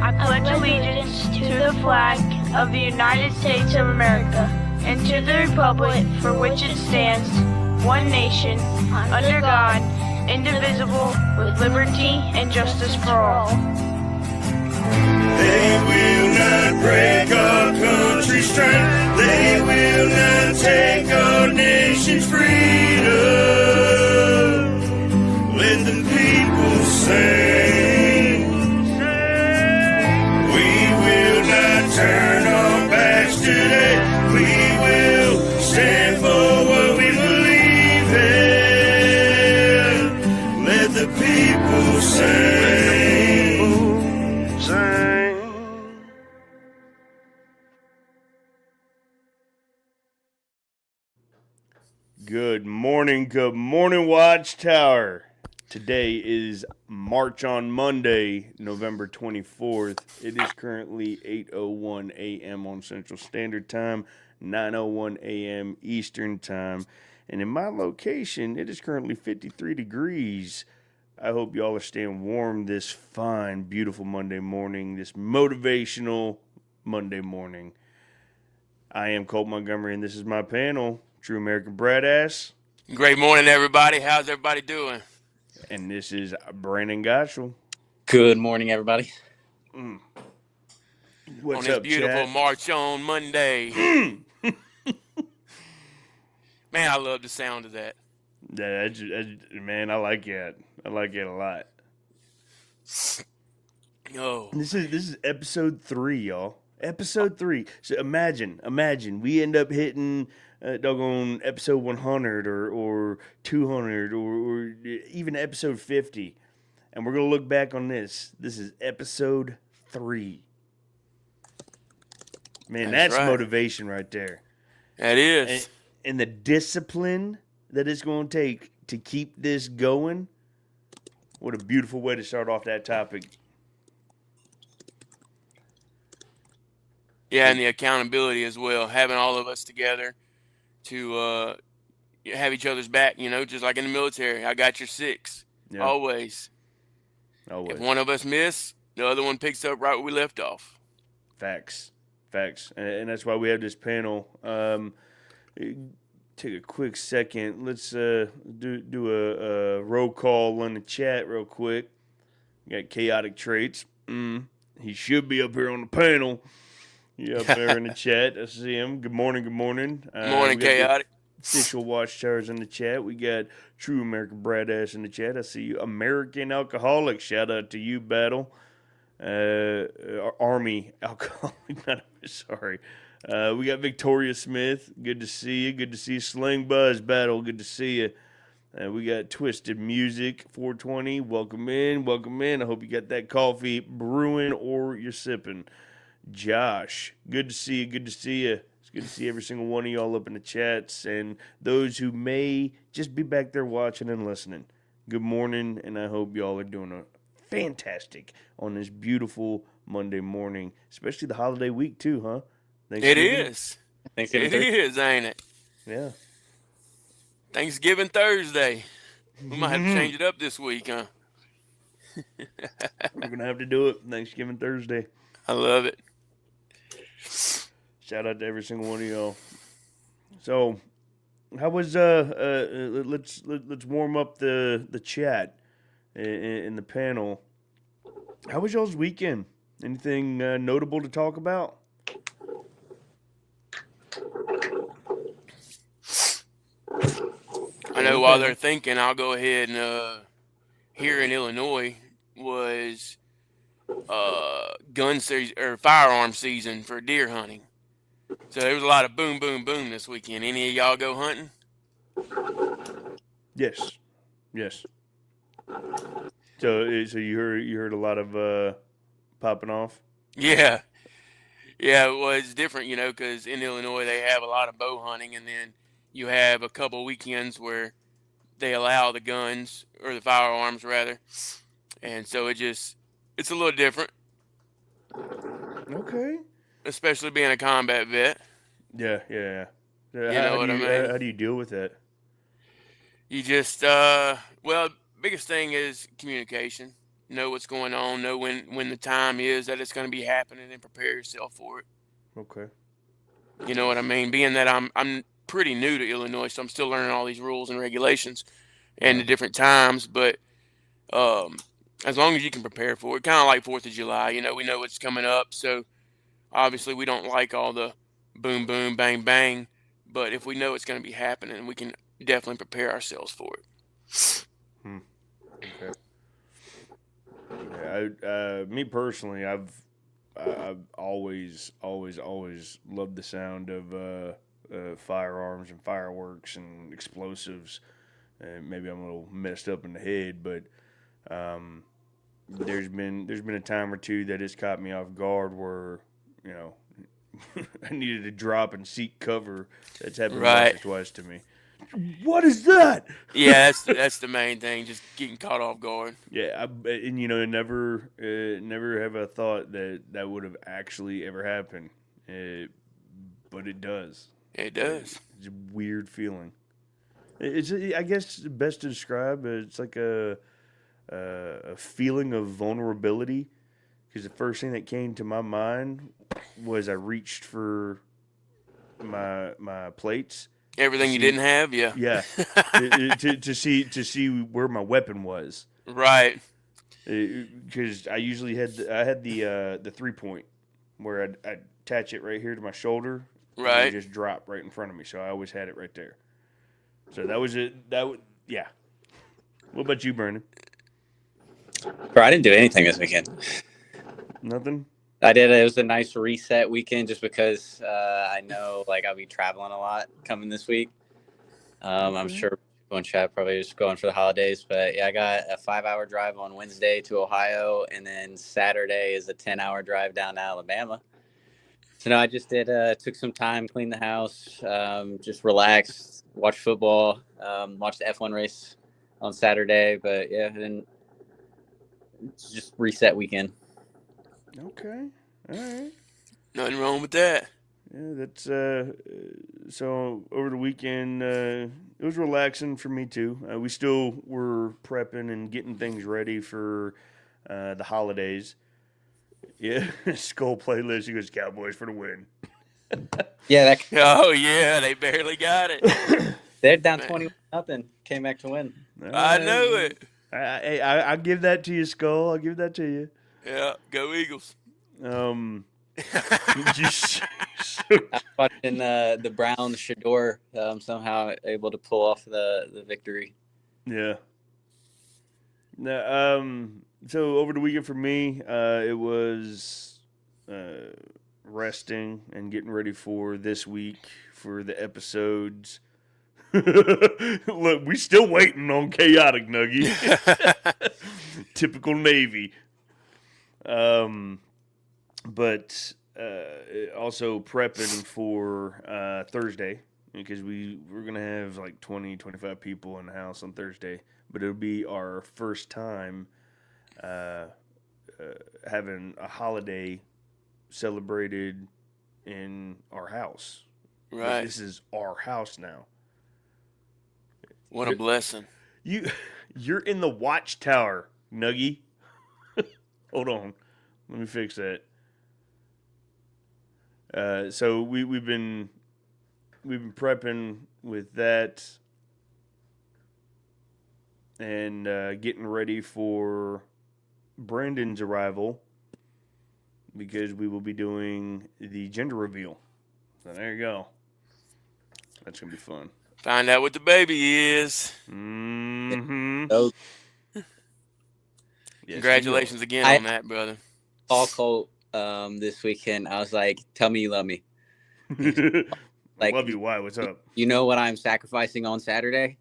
I pledge allegiance to the flag of the United States of America and to the republic for which it stands, one nation, under God, indivisible, with liberty and justice for all. They will not break our country's strength. They will not take our nation's freedom. Let the people sing. We will not turn our backs today. We will stand for what we believe in. Let the people sing. Good morning, Watchtower. Today is March on Monday, November 24th. It is currently 8:01 a.m. on Central Standard Time, 9:01 a.m. Eastern Time. And in my location, it is currently 53 degrees. I hope y'all are staying warm this fine, beautiful Monday morning, this motivational Monday morning. I am Colt Montgomery, and this is my panel. True American Badass. Great morning, everybody. How's everybody doing? And this is Brandon Gottschall. Good morning, everybody. What's on this up, beautiful chat? March on Monday. Man, I love the sound of that. Man, I like it. I like it a lot. Oh, This is episode 3, y'all. Episode 3. So imagine we end up hitting doggone episode 100 or 200 or even episode 50, and we're gonna look back on this. This is episode 3. Man, that's right. motivation right there. that is. And the discipline that it's going to take to keep this going. What a beautiful way to start off that topic. Yeah, and the accountability as well. Having all of us together to have each other's back, just like in the military. I got your 6. Yeah. Always. Always. If one of us miss, the other one picks up right where we left off. Facts. And that's why we have this panel. Take a quick second. Let's do a roll call on the chat real quick. We got Chaotic Traits. He should be up here on the panel. Yeah, up there in the chat. I see him. Good morning. Good morning, Chaotic. Official Watchtowers in the chat. We got True American Badass in the chat. I see you. American Alcoholic. Shout out to you, Battle. Army Alcoholic. Sorry. We got Victoria Smith. Good to see you. Good to see you. Sling Buzz Battle. Good to see you. We got Twisted Music 420. Welcome in. I hope you got that coffee brewing or you're sipping. Josh, good to see you. It's good to see every single one of y'all up in the chats and those who may just be back there watching and listening. Good morning, and I hope y'all are doing a fantastic on this beautiful Monday morning, especially the holiday week too, huh? It is. Thanksgiving It is, ain't it? Yeah. Thanksgiving Thursday. We might have to change it up this week, huh? We're going to have to do it Thanksgiving Thursday. I love it. Shout out to every single one of y'all. So, how was let's warm up the chat in the panel. How was y'all's weekend? Anything notable to talk about? I know while they're thinking, I'll go ahead and here in Illinois was gun season or firearm season for deer hunting. So there was a lot of boom, boom, boom this weekend. Any of y'all go hunting? Yes. So you heard a lot of popping off. Yeah, it was different, because in Illinois they have a lot of bow hunting, and then you have a couple weekends where they allow the guns or the firearms rather, and so it's a little different. Okay. Especially being a combat vet. Yeah. You know what I mean? How do you deal with that? You just, biggest thing is communication. know what's going on, know when the time is that it's going to be happening, and prepare yourself for it. Okay. You know what I mean? Being that I'm pretty new to Illinois, so I'm still learning all these rules and regulations and the different times. But as long as you can prepare for it, kind of like 4th of July, you know, we know it's coming up. So obviously we don't like all the boom, boom, bang, bang. But if we know it's going to be happening, we can definitely prepare ourselves for it. Okay. Yeah, me personally, I've always loved the sound of firearms and fireworks and explosives. Maybe I'm a little messed up in the head, but there's been a time or two that it's caught me off guard where, you know, I needed to drop and seek cover. That's happened once or twice to me. What is that? Yeah, that's the main thing, just getting caught off guard. Yeah, and you know, never have I thought that would have actually ever happened, but it does. It does. It's a weird feeling. It's I guess best to describe. It's like a feeling of vulnerability, because the first thing that came to my mind was I reached for my plates. Everything you didn't have, yeah. Yeah, to see where my weapon was. Right. Because I usually had the 3-point where I'd attach it right here to my shoulder. Right. And it would just drop right in front of me. So I always had it right there. So that was it. Yeah. What about you, Brandon? Bro, I didn't do anything this weekend. Nothing? I did. It was a nice reset weekend just because I know like I'll be traveling a lot coming this week. I'm sure people in chat probably just going for the holidays, but yeah, I got a 5-hour drive on Wednesday to Ohio, and then Saturday is a 10-hour drive down to Alabama. So no, I just took some time, cleaned the house, just relaxed, watched football, watched the F1 race on Saturday, but yeah, then it's just reset weekend. Okay. All right. Nothing wrong with that. Yeah, that's so over the weekend it was relaxing for me too. We still were prepping and getting things ready for the holidays. Yeah, Skull playlist. He goes Cowboys for the win. Yeah, Oh yeah, they barely got it. they're down 21-0. Came back to win. I know it. I give that to you, Skull. I'll give that to you. Yeah, go Eagles. Just Watching the Browns Shador somehow able to pull off the victory. Yeah. Now, so over the weekend for me, it was resting and getting ready for this week for the episodes. Look, we still waiting on Chaotic Nuggy. Typical Navy. But also prepping for Thursday, because we're going to have like 20, 25 people in the house on Thursday. But it'll be our first time having a holiday celebrated in our house. Right. Like, this is our house now. What a blessing. You're in the Watchtower, Nuggy. Hold on. Let me fix that. So we've been prepping with that and getting ready for Brandon's arrival, because we will be doing the gender reveal. So there you go. That's gonna be fun. Find out what the baby is. Mm-hmm. So, Yes, Congratulations again on that, brother. Paul Colt this weekend. I was like, "Tell me you love me." Like, love you. Why? What's up? You know what I'm sacrificing on Saturday?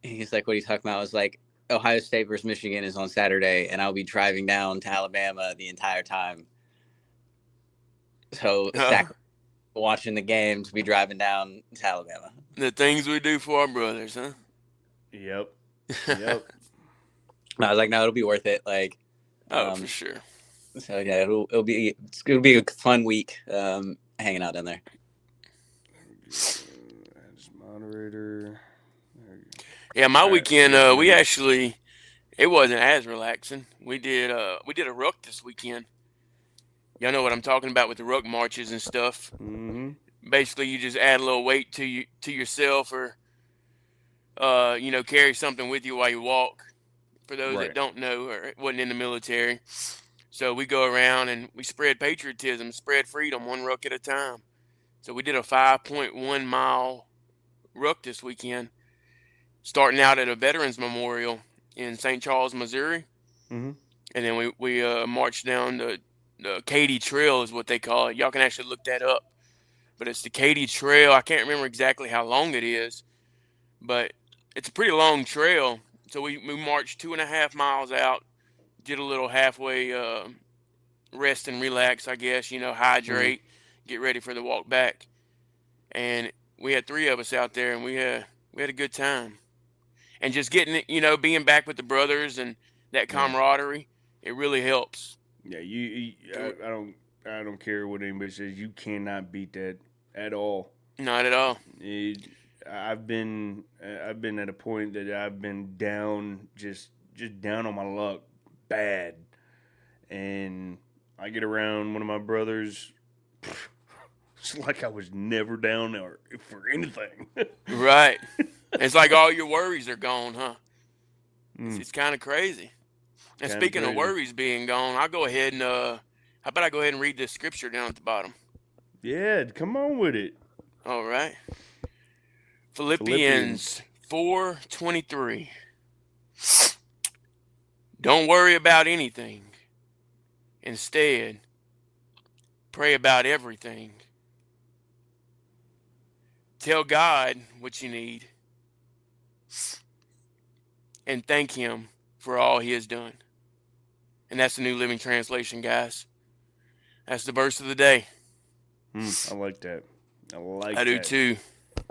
And he's like, "What are you talking about?" I was like, "Ohio State versus Michigan is on Saturday, and I'll be driving down to Alabama the entire time." So watching the game to be driving down to Alabama. The things we do for our brothers, huh? Yep. I was like, "No, it'll be worth it." Like, for sure. So yeah, it'll be a fun week hanging out down there. Just moderator. Yeah, my weekend, we actually, It wasn't as relaxing. We did a ruck this weekend. Y'all know what I'm talking about with the ruck marches and stuff. Mm-hmm. Basically, you just add a little weight to yourself, or carry something with you while you walk. For those that Right. don't know or wasn't in the military, so we go around and we spread patriotism, spread freedom, one ruck at a time. So we did a 5.1 mile ruck this weekend, starting out at a Veterans Memorial in St. Charles, Missouri, Mm-hmm. and then we marched down the Katy Trail is what they call it. Y'all can actually look that up, but it's the Katy Trail. I can't remember exactly how long it is, but it's a pretty long trail. So we marched 2.5 miles out, did a little halfway rest and relax, I guess, hydrate, get ready for the walk back. And we had 3 of us out there, and we had a good time. And just getting it, being back with the brothers and that camaraderie, it really helps. Yeah, I don't care what anybody says. You cannot beat that at all. Not at all. I've been at a point that I've been down, just down on my luck, bad, and I get around one of my brothers. It's like I was never down there for anything. Right. It's like all your worries are gone, huh? It's kind of crazy. And Kinda speaking of crazy. worries being gone, I'll go ahead and how about I go ahead and read this scripture down at the bottom? Yeah, come on with it. All right. Philippians 4:23. Don't worry about anything. Instead, pray about everything. Tell God what you need and thank Him for all He has done. And that's the New Living Translation, guys. That's the verse of the day. I like that. I do too.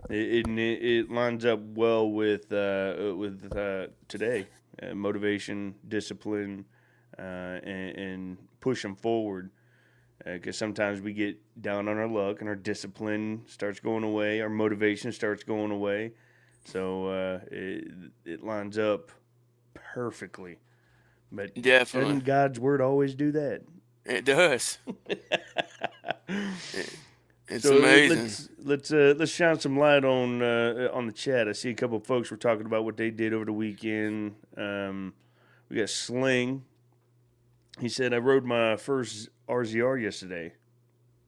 It lines up well with today. Motivation, discipline, and push them forward. Because sometimes we get down on our luck and our discipline starts going away, our motivation starts going away. So it lines up perfectly. But Definitely. doesn't God's word always do that? It does. It's So amazing. let's shine some light on the chat. I see a couple of folks were talking about what they did over the weekend. We got Sling. He said, I rode my first RZR yesterday.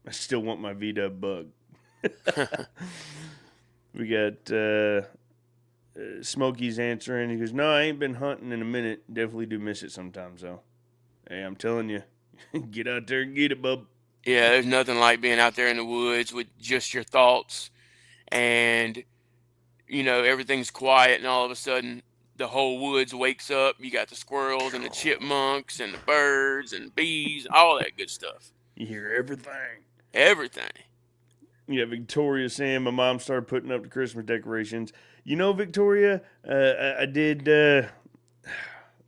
I still want my VW bug. We got Smokey's answering. He goes, no, I ain't been hunting in a minute. Definitely do miss it sometimes, though. Hey, I'm telling you, get out there and get it, bub. Yeah, there's nothing like being out there in the woods with just your thoughts and, everything's quiet and all of a sudden the whole woods wakes up. You got the squirrels and the chipmunks and the birds and bees, all that good stuff. You hear everything. Everything. Yeah, Victoria saying my mom started putting up the Christmas decorations. Victoria, I did.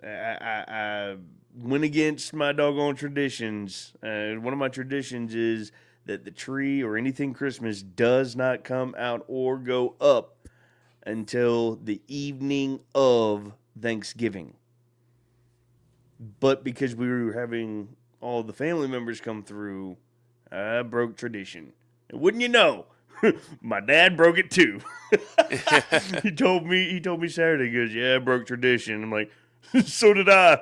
I went against my doggone traditions. One of my traditions is that the tree or anything Christmas does not come out or go up until the evening of Thanksgiving. But because we were having all the family members come through, I broke tradition. And wouldn't you know, my dad broke it too. He told me Saturday, he goes, yeah, I broke tradition. I'm like, so did I.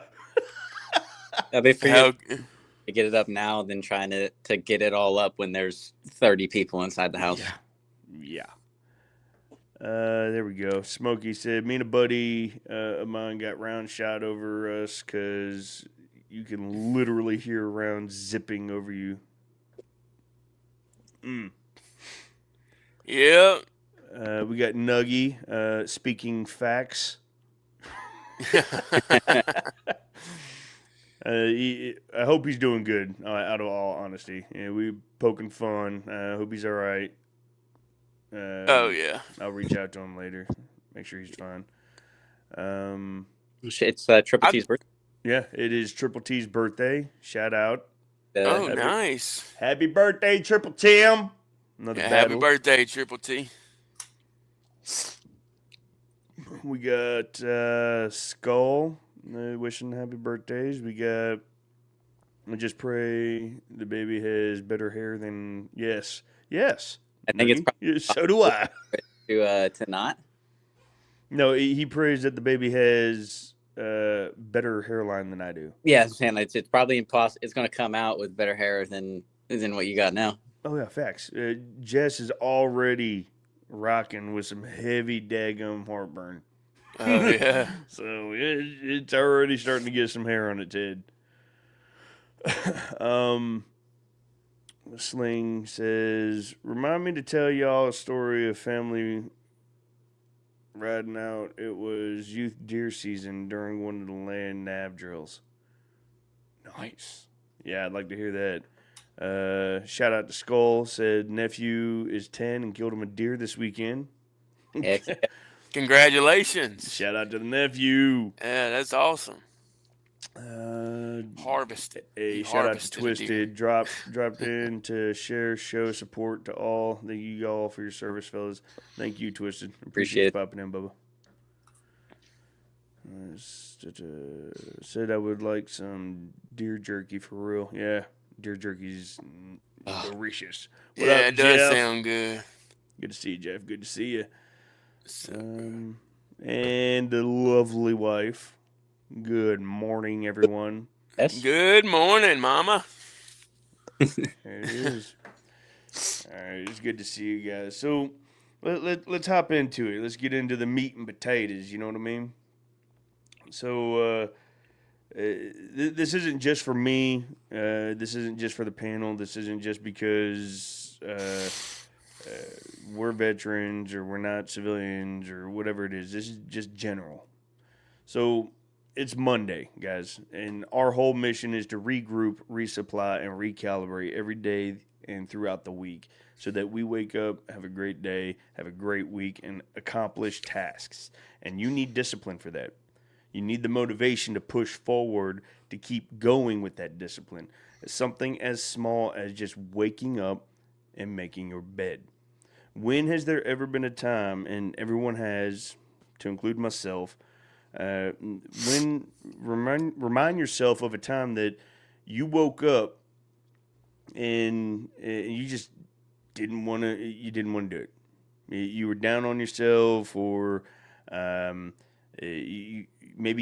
That'd be for you to get it up now than trying to get it all up when there's 30 people inside the house. Yeah. There we go. Smokey said, me and a buddy of mine got round shot over us because you can literally hear rounds zipping over you. Yeah. We got Nuggy speaking facts. I hope he's doing good, out of all honesty. Yeah, we poking fun. I hope he's all right. Oh, yeah. I'll reach out to him later. Make sure he's fine. It's Triple T's birthday. Yeah, it is Triple T's birthday. Shout out. Nice. Happy birthday, Triple Tim. Another Happy battle. birthday, Triple T. We got Skull. Wishing happy birthdays. We got. I just pray the baby has better hair than. Yes. I think it's Me? probably Yeah, so do I. to not. No, he prays that the baby has better hairline than I do. Yeah, I'm saying it's probably impossible. It's going to come out with better hair than what you got now. Oh yeah, facts. Jess is already rocking with some heavy daggum heartburn. Oh yeah. So it's already starting to get some hair on its head. Sling says, remind me to tell y'all a story of family riding out. It was youth deer season during one of the land nav drills. Nice. Yeah, I'd like to hear that. Shout out to Skull. Said nephew is 10 and killed him a deer this weekend. Heck yeah. Congratulations. Shout out to the nephew. Yeah, that's awesome. Shout Harvested. out to harvested a deer. Twisted. Dropped in to show support to all. Thank you all for your service, fellas. Thank you, Twisted. Appreciate you popping in, Bubba. Said I would like some deer jerky for real. Yeah, deer jerky's delicious. What Yeah, up, it does Jeff? sound good. Good to see you, Jeff. Good to see you. So, And the lovely wife. Good morning, everyone. Yes. good morning, Mama. There it is. All right, it's good to see you guys. So let's hop into it. Let's get into the meat and potatoes. You know what I mean? So this isn't just for me. This isn't just for the panel. This isn't just because we're veterans or we're not civilians or whatever it is. This is just general. So it's Monday, guys, and our whole mission is to regroup, resupply, and recalibrate every day and throughout the week so that we wake up, have a great day, have a great week, and accomplish tasks. And you need discipline for that. You need the motivation to push forward, to keep going with that discipline. It's something as small as just waking up and making your bed. When has there ever been a time, and everyone has, to include myself, when remind yourself of a time that you woke up and you just didn't want to do it. You were down on yourself, or maybe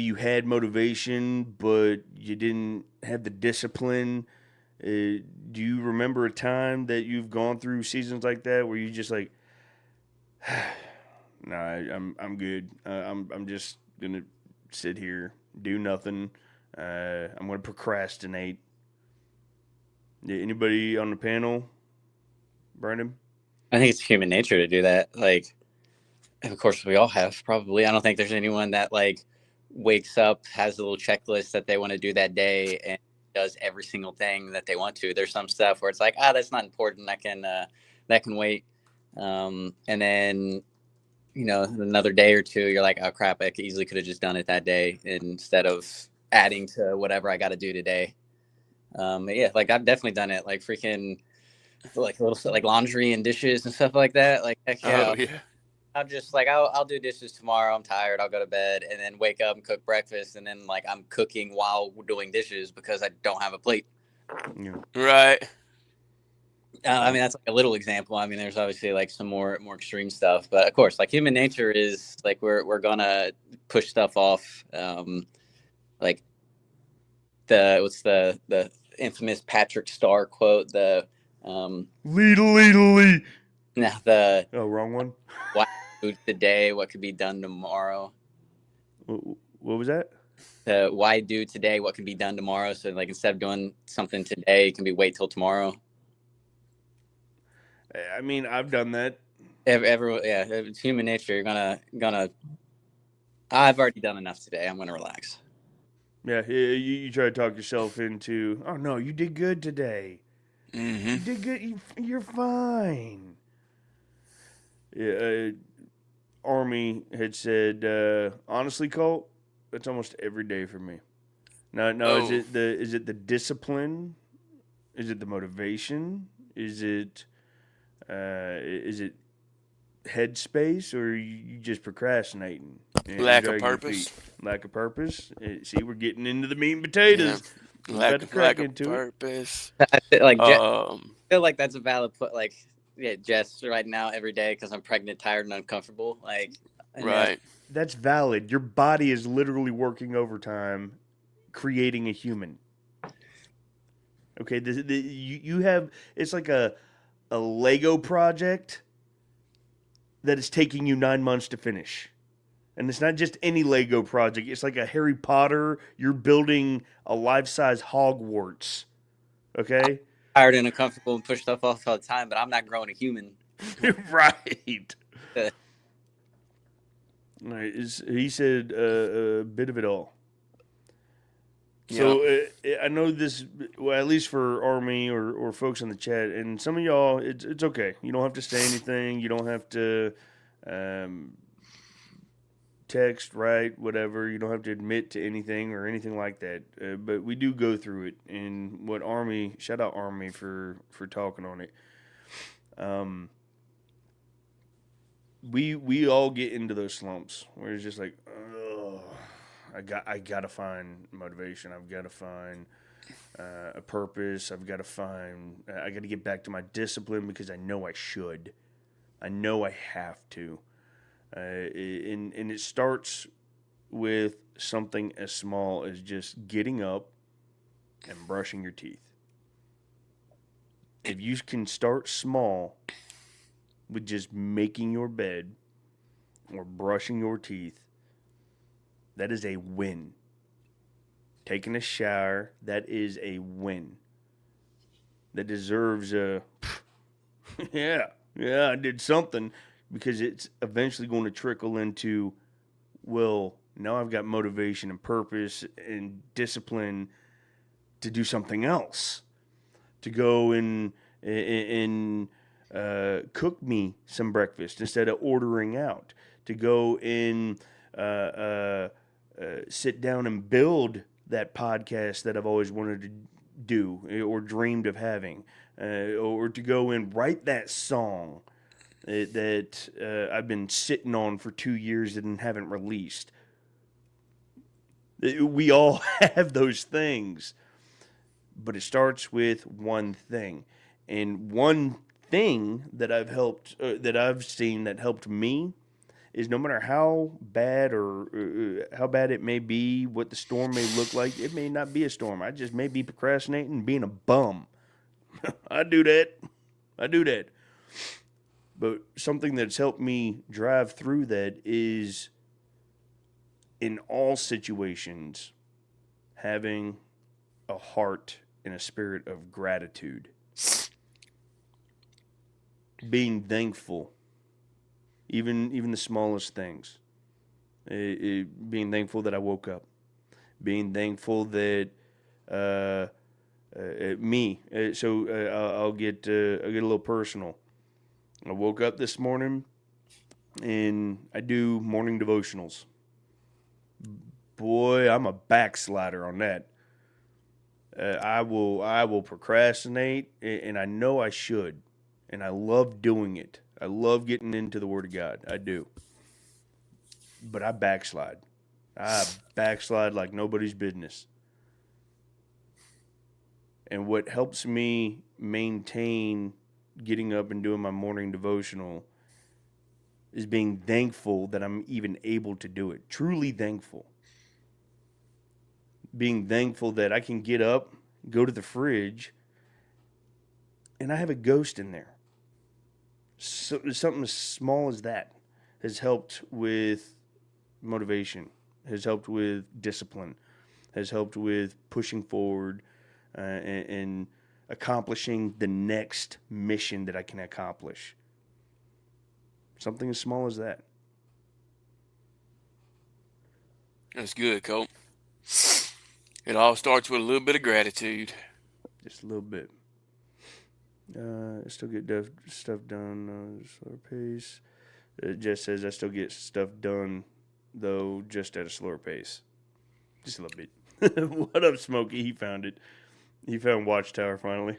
you had motivation but you didn't have the discipline. Do you remember a time that you've gone through seasons like that where you just like, nah, I'm good. I'm just gonna sit here, do nothing. I'm gonna procrastinate. Anybody on the panel, Brandon? I think it's human nature to do that. Like, of course, we all have probably. I don't think there's anyone that like wakes up, has a little checklist that they want to do that day, and does every single thing that they want to. There's some stuff where it's like, that's not important. That can wait. And then, another day or two, you're like, oh crap, I easily could have just done it that day instead of adding to whatever I got to do today. Yeah, like I've definitely done it. Like freaking, like little stuff like laundry and dishes and stuff like that. Like, heck yeah. Oh yeah. I'm just like, I'll do dishes tomorrow. I'm tired. I'll go to bed and then wake up and cook breakfast. And then like I'm cooking while doing dishes because I don't have a plate. Yeah. Right. I mean, that's like a little example. I mean, there's obviously like some more extreme stuff, but of course, like human nature is like, we're gonna push stuff off. Like what's the infamous Patrick Starr quote, Lee. now Oh, wrong one. why do today what could be done tomorrow. What was that? Why do today what can be done tomorrow? So like instead of doing something today, it can be wait till tomorrow. I mean, I've done that. Everyone, yeah, it's human nature. You're gonna. I've already done enough today. I'm gonna relax. Yeah, you try to talk yourself into, oh no, you did good today. Mm-hmm. You did good. You're fine. Yeah, Army had said, honestly, Colt, that's almost every day for me. No, Oh. is it the discipline? Is it the motivation? Is it headspace, or you just procrastinating? And Lack of dragging your purpose. feet? Lack of purpose. See, we're getting into the meat and potatoes. We're about to crack Lack of into it. purpose. I feel like Um, I feel like that's a valid put. Like, yeah, Jess, right now every day because I'm pregnant, tired, and uncomfortable. Like, I know. right. That's valid. Your body is literally working overtime, creating a human. Okay, you have, it's like a Lego project that is taking you 9 months to finish. And it's not just any Lego project. It's like a Harry Potter. You're building a life-size Hogwarts. Okay? Tired and uncomfortable and push stuff off all the time, but I'm not growing a human. Right. All right. He said a bit of it all. So I know this, well, at least for Army or folks in the chat, and some of y'all, it's okay. You don't have to say anything. You don't have to text, write, whatever. You don't have to admit to anything or anything like that. But we do go through it. And what Army, shout out Army for talking on it. We all get into those slumps where it's just like, oh, I gotta find motivation. I've got to find a purpose. I got to get back to my discipline because I know I should. I know I have to. And it starts with something as small as just getting up and brushing your teeth. If you can start small with just making your bed or brushing your teeth, that is a win. Taking a shower, that is a win. That deserves a, yeah, I did something, because it's eventually going to trickle into, well, now I've got motivation and purpose and discipline to do something else. To go and cook me some breakfast instead of ordering out. To go and sit down and build that podcast that I've always wanted to do or dreamed of having, or to go and write that song that I've been sitting on for 2 years and haven't released. We all have those things, but it starts with one thing. And one thing that I've seen that helped me is, no matter how bad or how bad it may be, what the storm may look like, it may not be a storm. I just may be procrastinating and being a bum. I do that. But something that's helped me drive through that is, in all situations, having a heart and a spirit of gratitude. Being thankful. Even the smallest things. Being thankful that I woke up. Being thankful that me. I'll get a little personal. I woke up this morning and I do morning devotionals. Boy, I'm a backslider on that. I will procrastinate, and I know I should, and I love doing it. I love getting into the Word of God. I do. But I backslide. I backslide like nobody's business. And what helps me maintain getting up and doing my morning devotional is being thankful that I'm even able to do it. Truly thankful. Being thankful that I can get up, go to the fridge, and I have a ghost in there. So, something as small as that has helped with motivation, has helped with discipline, has helped with pushing forward and accomplishing the next mission that I can accomplish. Something as small as that. That's good, Colt. It all starts with a little bit of gratitude. Just a little bit. I still get stuff done slower pace. Jess says I still get stuff done, though, just at a slower pace. Just a little bit. What up, Smokey? He found it. He found Watchtower finally.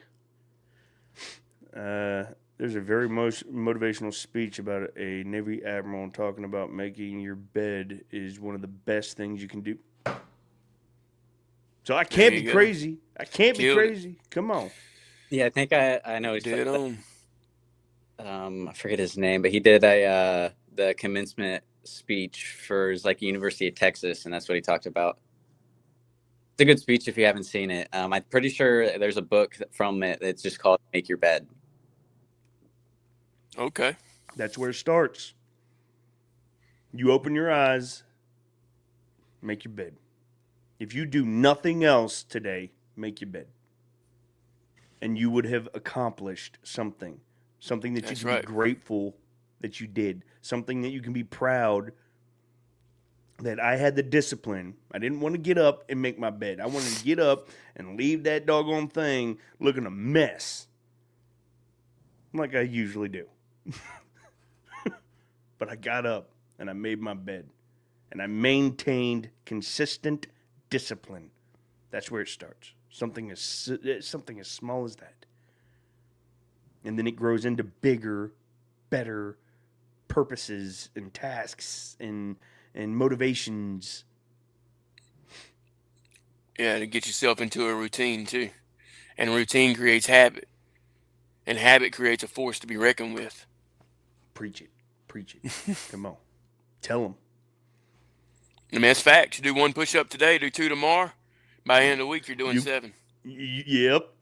There's a very motivational speech about a Navy admiral talking about making your bed is one of the best things you can do. So I can't be crazy. I can't be crazy. Come on. Yeah, I think I know. Dead on. I forget his name, but he did the commencement speech for his University of Texas, and that's what he talked about. It's a good speech if you haven't seen it. I'm pretty sure there's a book from it that's just called "Make Your Bed." Okay. That's where it starts. You open your eyes, make your bed. If you do nothing else today, make your bed. And you would have accomplished something. Something that you can be grateful that you did. Something that you can be proud that I had the discipline. I didn't want to get up and make my bed. I wanted to get up and leave that doggone thing looking a mess. Like I usually do. But I got up and I made my bed. And I maintained consistent discipline. That's where it starts. Something as small as that. And then it grows into bigger, better purposes and tasks and motivations. Yeah, to get yourself into a routine too. And routine creates habit. And habit creates a force to be reckoned with. Preach it. Preach it. Come on. Tell them. I mean, that's fact. You do 1 push-up today, do 2 tomorrow. By the end of the week, you're doing 7. Yep.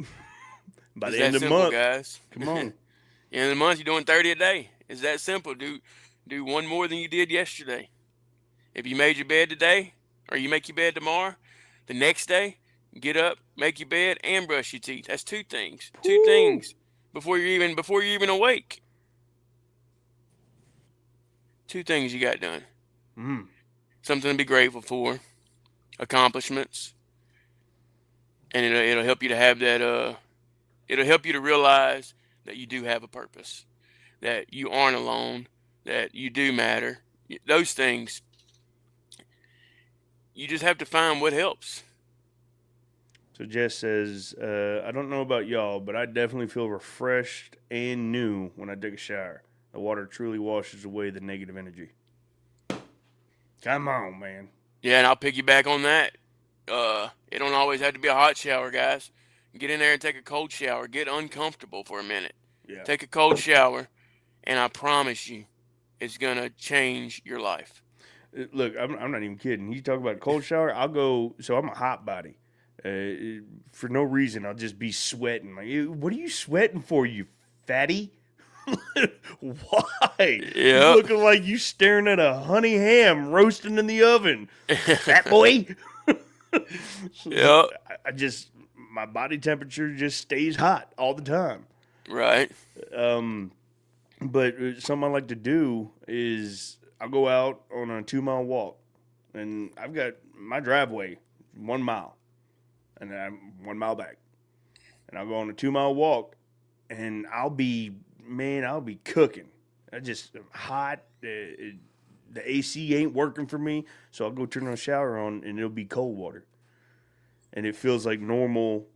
By the end of the simple, month, guys. Come on. End of the month, you're doing 30 a day. It's that simple. Do 1 more than you did yesterday. If you made your bed today, or you make your bed tomorrow, the next day, get up, make your bed, and brush your teeth. That's 2 things. 2 things before you're even awake. 2 things you got done. Something to be grateful for. Accomplishments. And it'll help you to have that. It'll help you to realize that you do have a purpose, that you aren't alone, that you do matter. Those things. You just have to find what helps. So Jess says, I don't know about y'all, but I definitely feel refreshed and new when I take a shower. The water truly washes away the negative energy. Come on, man. Yeah, and I'll piggyback on that. It don't always have to be a hot shower, guys. Get in there and take a cold shower. Get uncomfortable for a minute. Yeah. Take a cold shower, and I promise you, it's going to change your life. Look, I'm not even kidding. You talk about a cold shower, I'll go, so I'm a hot body. For no reason, I'll just be sweating. Like, what are you sweating for, you fatty? Why? Yeah. Looking like you staring at a honey ham roasting in the oven. Fat boy. Yeah. My body temperature just stays hot all the time. Right. But something I like to do is I'll go out on a 2-mile walk, and I've got my driveway 1 mile, and then I'm 1 mile back, and I'll go on a 2-mile walk, and I'll be cooking. I'm hot. The AC ain't working for me, so I'll go turn the shower on, and it'll be cold water, and it feels like normal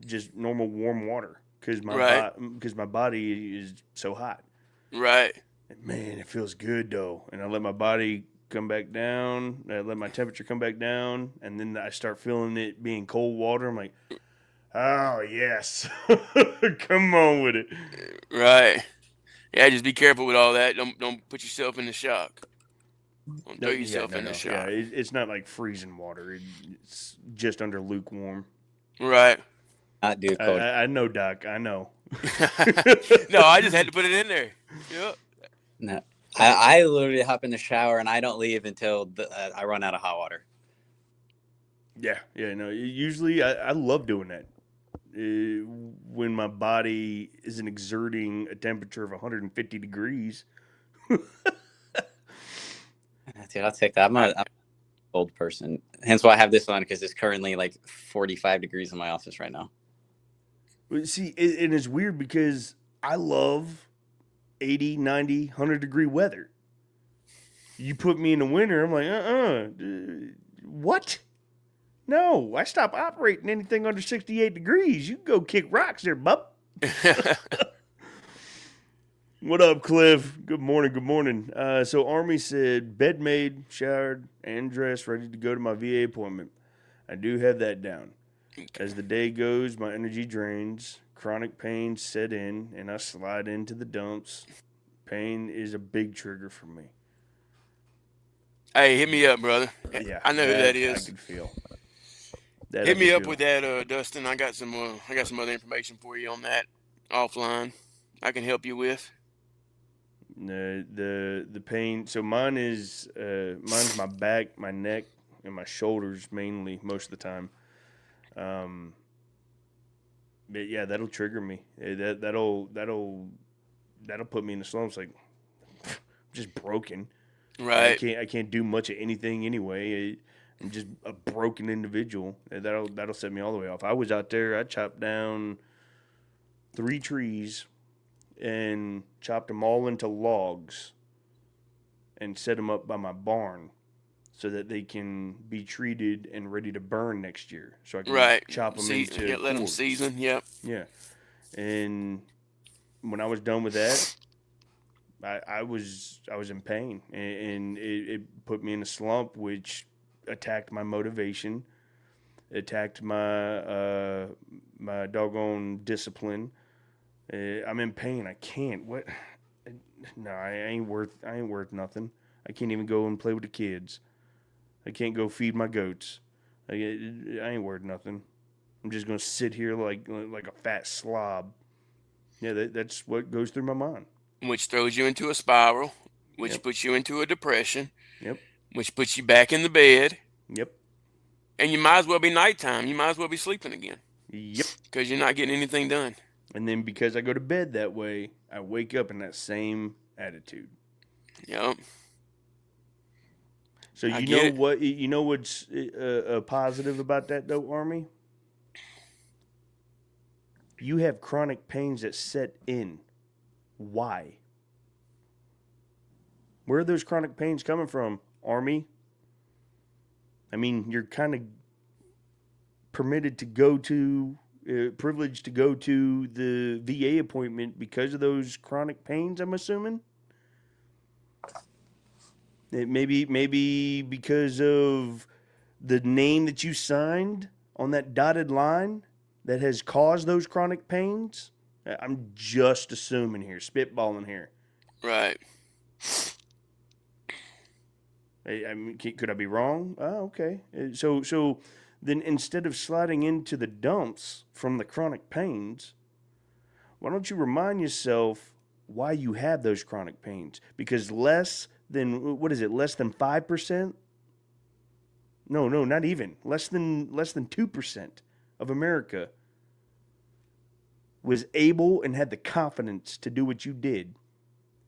warm water because my body is so hot. Right. And man, it feels good though. And I let my body come back down. I let my temperature come back down, and then I start feeling it being cold water. I'm like, oh yes, come on with it. Right. Yeah, just be careful with all that. Don't put yourself in the shock. Don't throw yourself in the shock. Yeah, it's not like freezing water. It's just under lukewarm. Right. Not do cold. I know, Doc. I know. No, I just had to put it in there. Yep. No, I literally hop in the shower and I don't leave until I run out of hot water. Yeah. No. Usually, I love doing that. When my body isn't exerting a temperature of 150 degrees. Dude, I'll take that. I'm a cold person. Hence why I have this on, because it's currently like 45 degrees in my office right now. See, and it's weird because I love 80, 90, 100-degree weather. You put me in the winter, I'm like, what? No, I stop operating anything under 68 degrees. You can go kick rocks there, bub. What up, Cliff? Good morning. Good morning. So Army said bed made, showered, and dressed, ready to go to my VA appointment. I do have that down. As the day goes, my energy drains, chronic pains set in, and I slide into the dumps. Pain is a big trigger for me. Hey, hit me up, brother. Yeah, I know who that is. I can feel. That Hit I me can up feel. with that, Dustin. I got some other information for you on that offline. I can help you with. The pain. So mine's my back, my neck, and my shoulders mainly most of the time. But yeah, that'll trigger me. That'll put me in the slumps. Like I'm just broken. Right. I can't do much of anything anyway. I'm just a broken individual. That'll set me all the way off. I was out there. I chopped down 3 trees and chopped them all into logs and set them up by my barn so that they can be treated and ready to burn next year. So I can Right. chop them into let them cords. season. Yep. Yeah. And when I was done with that, I was in pain, and it put me in a slump, which attacked my motivation, attacked my my doggone discipline. I'm in pain. I can't. What? No, I ain't worth nothing. I can't even go and play with the kids. I can't go feed my goats. I ain't worth nothing. I'm just gonna sit here like a fat slob. Yeah, that's what goes through my mind. Which throws you into a spiral, which Yep. puts you into a depression, Yep. which puts you back in the bed, Yep. and you might as well be nighttime. You might as well be sleeping again Yep. because you're not getting anything done. And then because I go to bed that way, I wake up in that same attitude. Yep. So I you get know it. what? You know what's positive about that though, Army? You have chronic pains that set in. Why? Where are those chronic pains coming from, Army? I mean, you're kind of permitted to go to, privileged to go to the VA appointment because of those chronic pains, I'm assuming? Maybe because of the name that you signed on that dotted line that has caused those chronic pains? I'm just assuming here, spitballing here. Right. I mean, could I be wrong? Oh, okay. So then instead of sliding into the dumps from the chronic pains, why don't you remind yourself why you have those chronic pains? Because less than 5%? No, not even. Less than 2% of America was able and had the confidence to do what you did,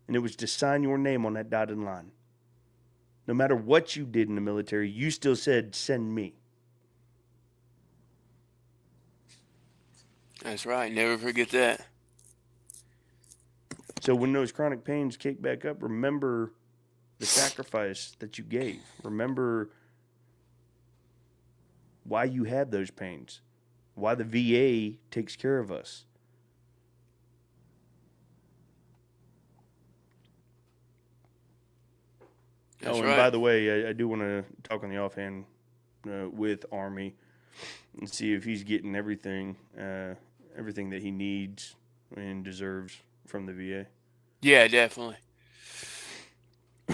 and it was to sign your name on that dotted line. No matter what you did in the military, you still said, send me. That's right. Never forget that. So when those chronic pains kick back up, remember the sacrifice that you gave. Remember why you had those pains, why the VA takes care of us. That's and right. by the way, I do want to talk on the offhand with Army and see if he's getting everything that he needs and deserves from the VA. Yeah, definitely.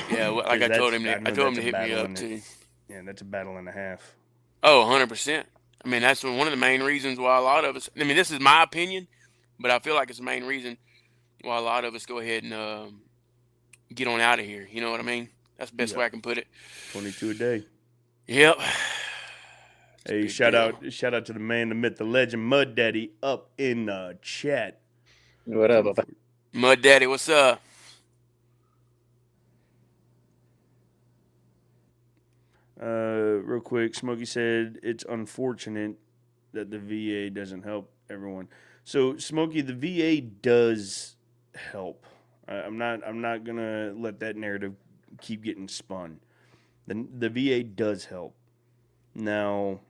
Yeah, like I told him to hit me up too. Yeah, that's a battle and a half. Oh, 100%. I mean, that's one of the main reasons why a lot of us, I mean, this is my opinion, but I feel like it's the main reason why a lot of us go ahead and get on out of here. You know what I mean? That's the best way I can put it. 22 a day. Yep. Hey, shout out to the man, the myth, the legend, Mud Daddy, up in the chat. What up? Mud Daddy, what's up? Real quick, Smokey said it's unfortunate that the VA doesn't help everyone. So, Smokey, the VA does help. I'm not gonna let that narrative keep getting spun. The VA does help. Now,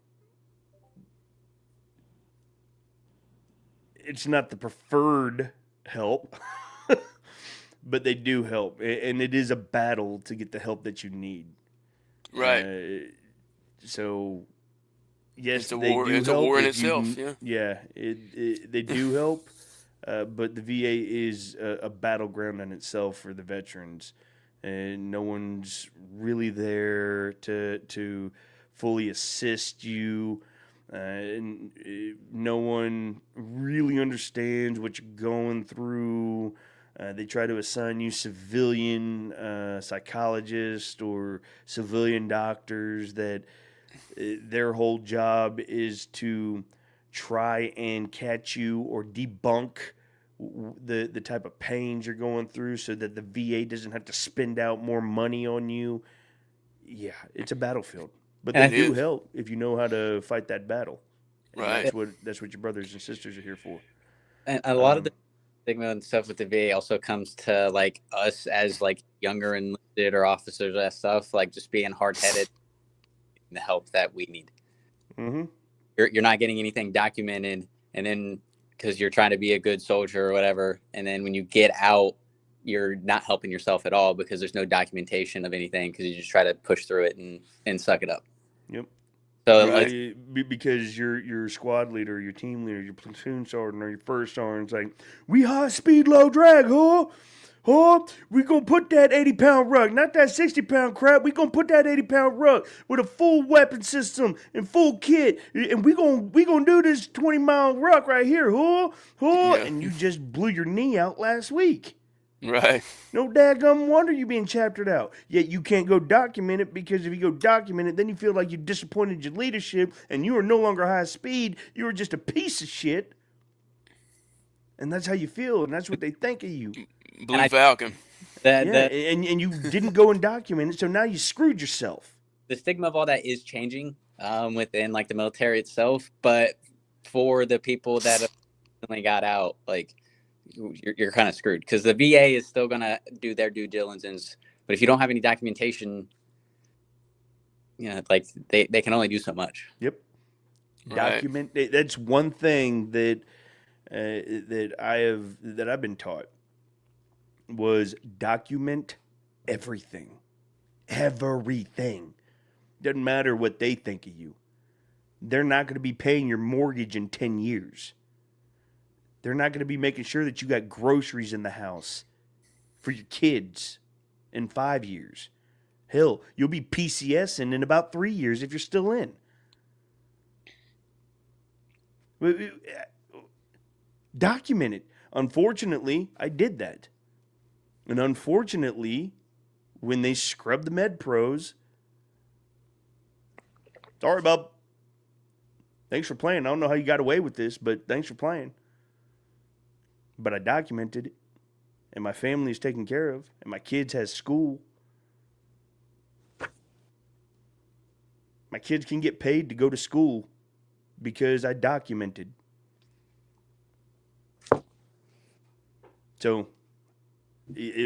it's not the preferred help. but they do help, and it is a battle to get the help that you need. Right. So, yes, It's a they war. do It's a help war in if you itself. can. Yeah. Yeah, they do help, but the VA is a battleground in itself for the veterans, and no one's really there to fully assist you. And no one really understands what you're going through. They try to assign you civilian psychologists or civilian doctors that their whole job is to try and catch you or debunk the type of pains you're going through so that the VA doesn't have to spend out more money on you. Yeah, it's a battlefield. But they And do is. help if you know how to fight that battle. And Right. that's what your brothers and sisters are here for. And a lot of the stigma and stuff with the VA also comes to like us as like younger enlisted or officers and stuff, like just being hard headed, the help that we need. Mm-hmm. You're not getting anything documented, and then because you're trying to be a good soldier or whatever, and then when you get out, you're not helping yourself at all because there's no documentation of anything because you just try to push through it and suck it up. Yep. So Right. like, Because your squad leader, your team leader, your platoon sergeant, or your first sergeant's like, we high speed, low drag, huh? Huh? We gonna put that 80-pound ruck, not that 60-pound crap. We gonna put that 80-pound ruck with a full weapon system and full kit, and we gonna do this 20-mile ruck right here, huh? Huh? Yeah. And you just blew your knee out last week. Right. No daggum wonder you being chaptered out. Yet you can't go document it because if you go document it, then you feel like you disappointed your leadership and you are no longer high speed. You are just a piece of shit. And that's how you feel, and that's what they think of you. Blue Falcon. the And you didn't go and document it, so now you screwed yourself. the stigma of all that is changing within like the military itself, but for the people that have recently got out, like you're kind of screwed because the VA is still gonna do their due diligence, but if you don't have any documentation, like they can only do so much. Yep. Right. Document. That's one thing that that I've been taught was document everything. Everything. Doesn't matter what they think of you. They're not going to be paying your mortgage in 10 years. They're not going to be making sure that you got groceries in the house for your kids in 5 years. Hell, you'll be PCSing in about 3 years if you're still in. Document it. Unfortunately, I did that. And unfortunately, when they scrubbed the med pros, sorry, bub. Thanks for playing. I don't know how you got away with this, but thanks for playing. But I documented it, and my family is taken care of, and my kids has school. My kids can get paid to go to school because I documented. So,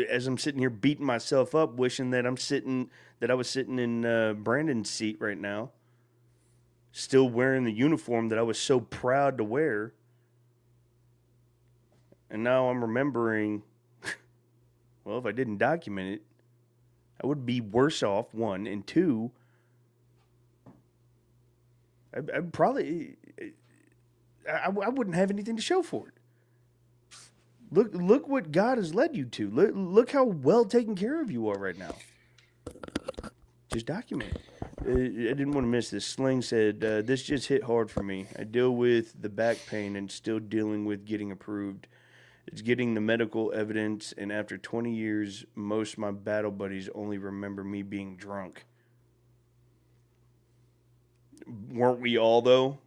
as I'm sitting here beating myself up, wishing that I was sitting in Brandon's seat right now, still wearing the uniform that I was so proud to wear. And now I'm remembering, well, if I didn't document it, I would be worse off, one. And two, I'd probably, I wouldn't have anything to show for it. Look what God has led you to. Look how well taken care of you are right now. Just document it. I didn't want to miss this. Sling said, this just hit hard for me. I deal with the back pain and still dealing with getting approved. It's getting the medical evidence, and after 20 years, most of my battle buddies only remember me being drunk. Weren't we all, though?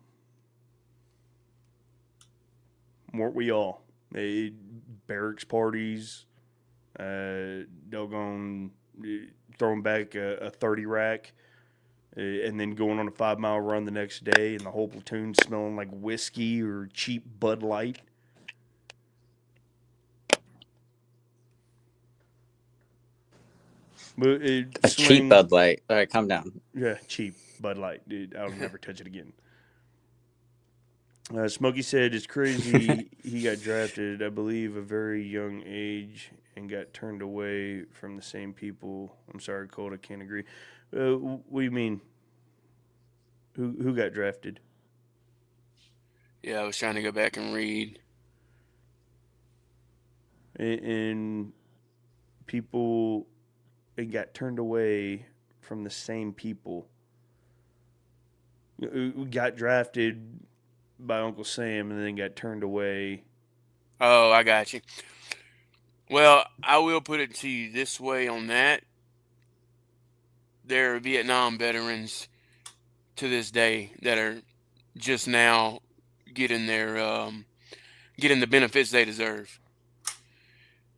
Weren't we all? Barracks parties, doggone throwing back a 30 rack, and then going on a 5-mile run the next day, and the whole platoon smelling like whiskey or cheap Bud Light. But Cheap Bud Light. All right, calm down. Yeah, cheap Bud Light, dude. I'll never touch it again. Smokey said it's crazy he got drafted, I believe, a very young age, and got turned away from the same people. I'm sorry, Colt, I can't agree. What do you mean? Who got drafted? Yeah, I was trying to go back and read. And people got turned away from the same people. Got drafted by Uncle Sam and then got turned away. Oh, I got you. Well, I will put it to you this way on that. There are Vietnam veterans to this day that are just now getting getting the benefits they deserve.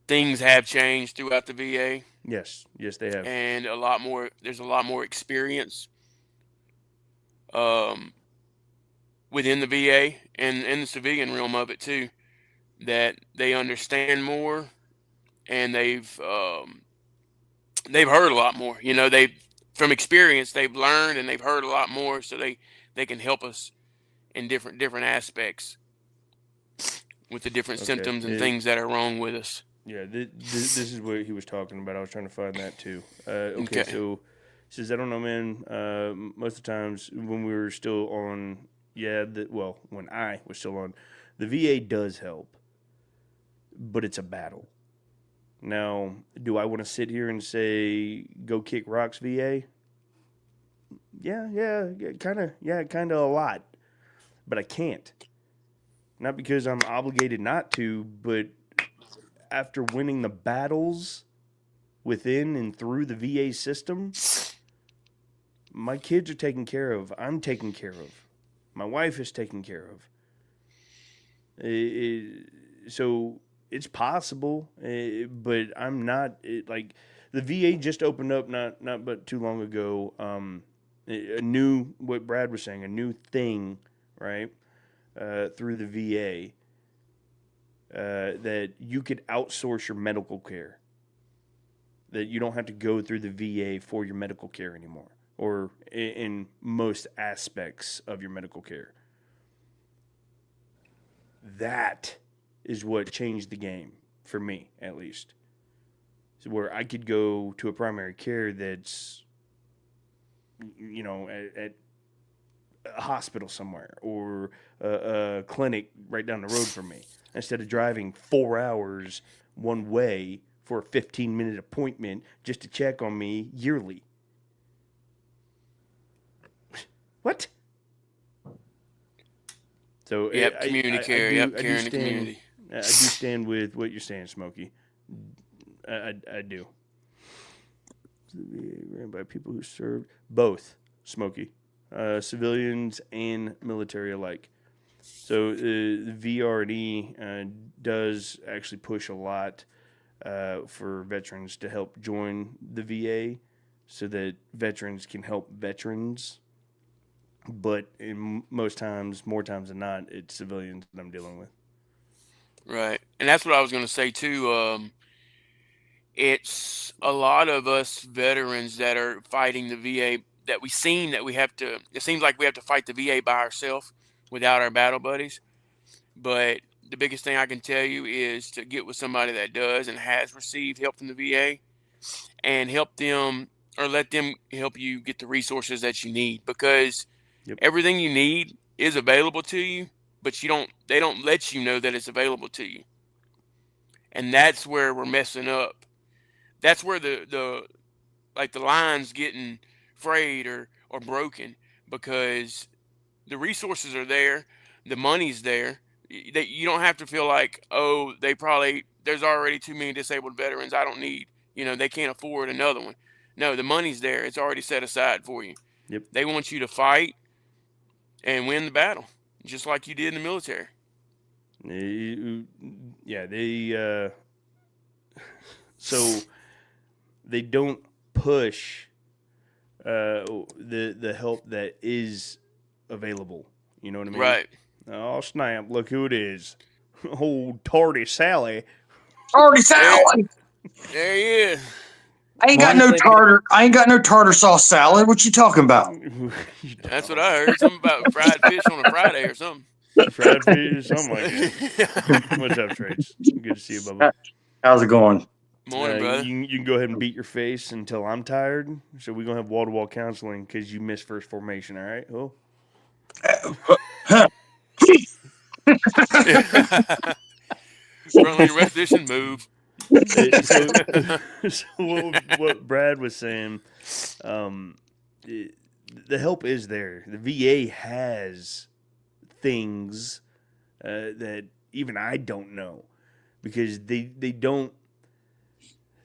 Things have changed throughout the VA. Yes, they have. And there's a lot more experience within the VA and in the civilian realm of it too, that they understand more, and they've heard a lot more. From experience, they've learned and they've heard a lot more, so they can help us in different aspects with the different symptoms and things that are wrong with us. Yeah, this is what he was talking about. I was trying to find that too. Okay, so he says, I don't know, man. Most of the times when we were still on, when I was still on, the VA does help, but it's a battle. Now, do I want to sit here and say, go kick rocks, VA? Yeah, kind of a lot. But I can't. Not because I'm obligated not to, but after winning the battles within and through the VA system, my kids are taken care of. I'm taken care of. My wife is taken care of. So it's possible, but I'm not. Like the VA just opened up not but too long ago. A new, what Brad was saying, a new thing, right? Through the VA. That you could outsource your medical care. That you don't have to go through the VA for your medical care anymore, or in most aspects of your medical care. That is what changed the game, for me at least. So where I could go to a primary care that's, at a hospital somewhere, or a clinic right down the road from me, instead of driving 4 hours one way for a 15-minute appointment just to check on me yearly. What? So community care. Care in the community. I do stand with what you're saying, Smokey. I do. Ran by people who served both, Smokey, civilians and military alike. So the VRD does actually push a lot for veterans to help join the VA, so that veterans can help veterans. But more times than not, it's civilians that I'm dealing with. Right. And that's what I was going to say too. It's a lot of us veterans that are fighting the VA that it seems like we have to fight the VA by ourselves without our battle buddies. But the biggest thing I can tell you is to get with somebody that does and has received help from the VA, and help them, or let them help you get the resources that you need, because everything you need is available to you, but they don't let you know that it's available to you. And that's where we're messing up. That's where the line's getting frayed or broken, because the resources are there, the money's there. That you don't have to feel like, oh, there's already too many disabled veterans. I don't need, they can't afford another one. No, the money's there. It's already set aside for you. Yep. They They want you to fight and win the battle, just like you did in the military. So they don't push the help that is available. You know what I mean? Right. Oh, snap. Look who it is. Old Tardy Sally. Tardy salad. There he is. I ain't got no tartar. I ain't got no tartar sauce salad. What you talking about? That's what I heard. Something about fried fish on a Friday or something. Fried fish, something like that. What's up, Trace? Good to see you, Bubba. How's it going? Morning, brother. You can go ahead and beat your face until I'm tired. So we're going to have wall-to-wall counseling because you missed first formation, all right? Oh. Front lane repetition move. So what Brad was saying, the help is there. The VA has things that even I don't know because they don't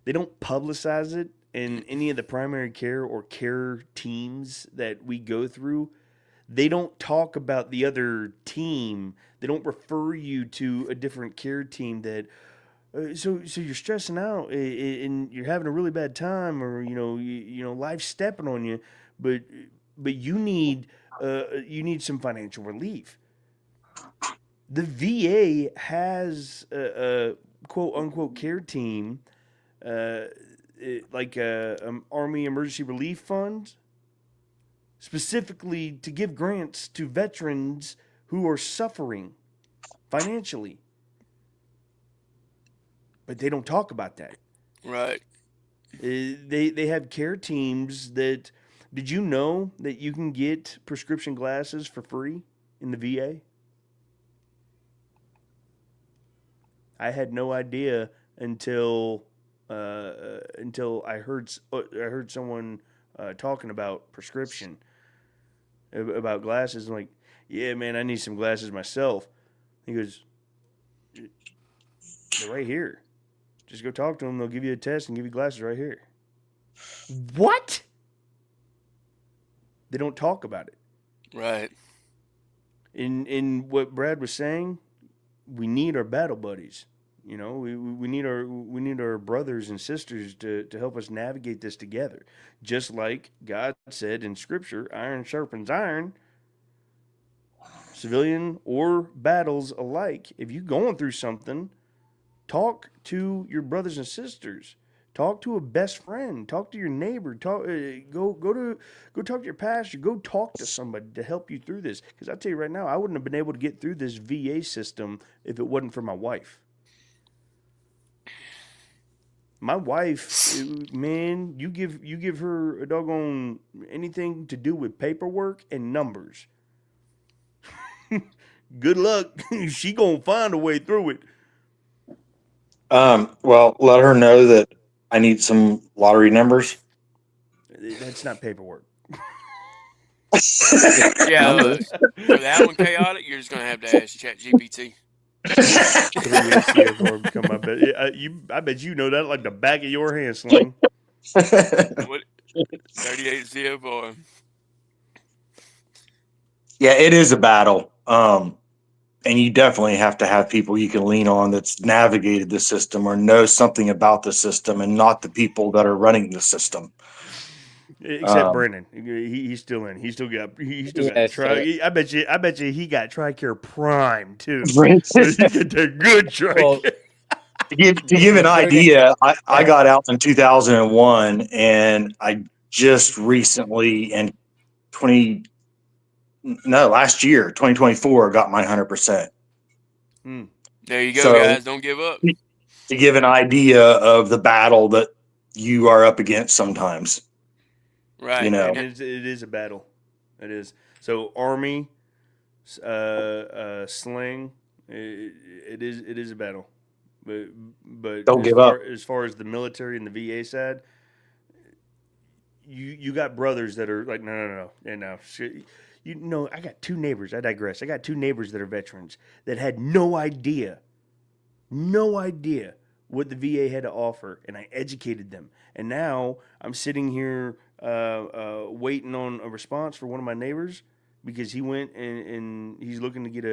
publicize it in any of the primary care or care teams that we go through. They don't talk about the other team. They don't refer you to a different care team that so you're stressing out and you're having a really bad time, or life's stepping on you, but you need some financial relief. The VA has a quote unquote care team, like Army Emergency Relief Fund, specifically to give grants to veterans who are suffering financially. But they don't talk about that. Right. They have care teams that. Did you know that you can get prescription glasses for free in the VA? I had no idea until I heard someone talking about prescription, about glasses. I'm like, yeah, man, I need some glasses myself. He goes, they're right here. Just go talk to them. They'll give you a test and give you glasses right here. What? They don't talk about it. Right. In what Brad was saying, we need our battle buddies. We need our brothers and sisters to help us navigate this together. Just like God said in Scripture, iron sharpens iron. Civilian or battles alike. If you're going through something, talk to your brothers and sisters. Talk to a best friend. Talk to your neighbor. Go talk to your pastor. Go talk to somebody to help you through this. Because I tell you right now, I wouldn't have been able to get through this VA system if it wasn't for my wife. My wife, man, you give her a doggone anything to do with paperwork and numbers. Good luck. She gonna find a way through it. Well, let her know that I need some lottery numbers. That's not paperwork. Yeah, for that one, chaotic, you're just gonna have to ask ChatGPT. 38 CFR become my bet. I bet you know that like the back of your hand, Sling. What? 38 CFR. Yeah, it is a battle. And you definitely have to have people you can lean on that's navigated the system or know something about the system, and not the people that are running the system. Except Brennan, he's still in. He still got Tri. I bet you he got TRICARE Prime too. So he got the good TRICARE. Well, to give an idea, I got out in 2001, and I just recently last year, 2024, got my 100%. There you go, guys. Don't give up. To give an idea of the battle that you are up against sometimes. Right. It is a battle. It is. So Army, Sling, it is a battle. But don't give up. As far as the military and the VA side, you got brothers that are like, no. I got two neighbors. I digress. I got two neighbors that are veterans that had no idea what the VA had to offer, and I educated them. And now I'm sitting here waiting on a response for one of my neighbors because he went and he's looking to get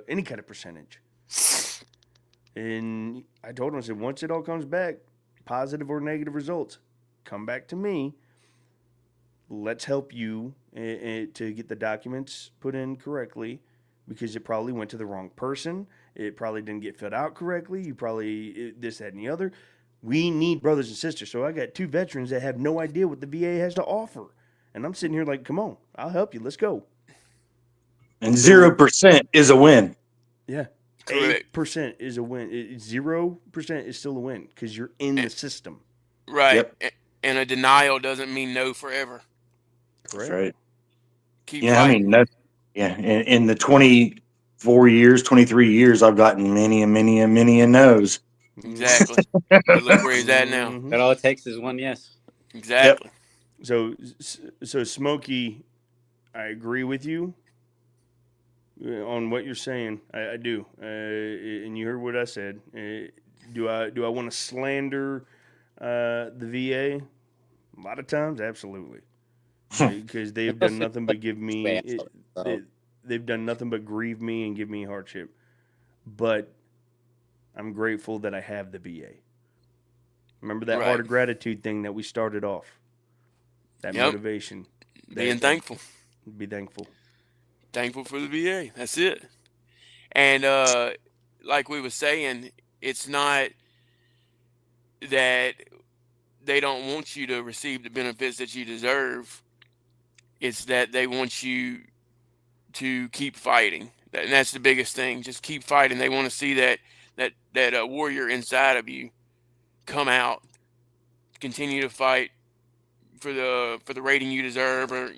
any kind of percentage. And I told him, I said, once it all comes back, positive or negative results, come back to me. Let's help you to get the documents put in correctly, because it probably went to the wrong person. It probably didn't get filled out correctly. You probably this, that, and the other. We need brothers and sisters. So I got two veterans that have no idea what the VA has to offer. And I'm sitting here like, come on, I'll help you. Let's go. And 0% is a win. Yeah. Correct. 8% is a win. 0% is still a win because you're in the system. Right. Yep. And a denial doesn't mean no forever. That's Correct. right. Keep Yeah, I fighting. mean, in the 24 years, 23 years, I've gotten many and many and many and no's. Exactly. But look where he's at now. Mhm. But all it takes is one yes. Exactly. So Smokey, I agree with you on what you're saying. I do, and you heard what I said. Do I want to slander the VA? A lot of times, absolutely, because they've done Especially nothing like but give this me. way out, so. They've done nothing but grieve me and give me hardship. But I'm grateful that I have the VA. Remember that heart Right. of gratitude thing that we started off. That Yep. motivation. Being thankful. Be thankful. Thankful for the VA. That's it. And like we were saying, it's not that they don't want you to receive the benefits that you deserve. It's that they want you to keep fighting. And that's the biggest thing. Just keep fighting. They want to see that warrior inside of you come out, continue to fight for the rating you deserve, or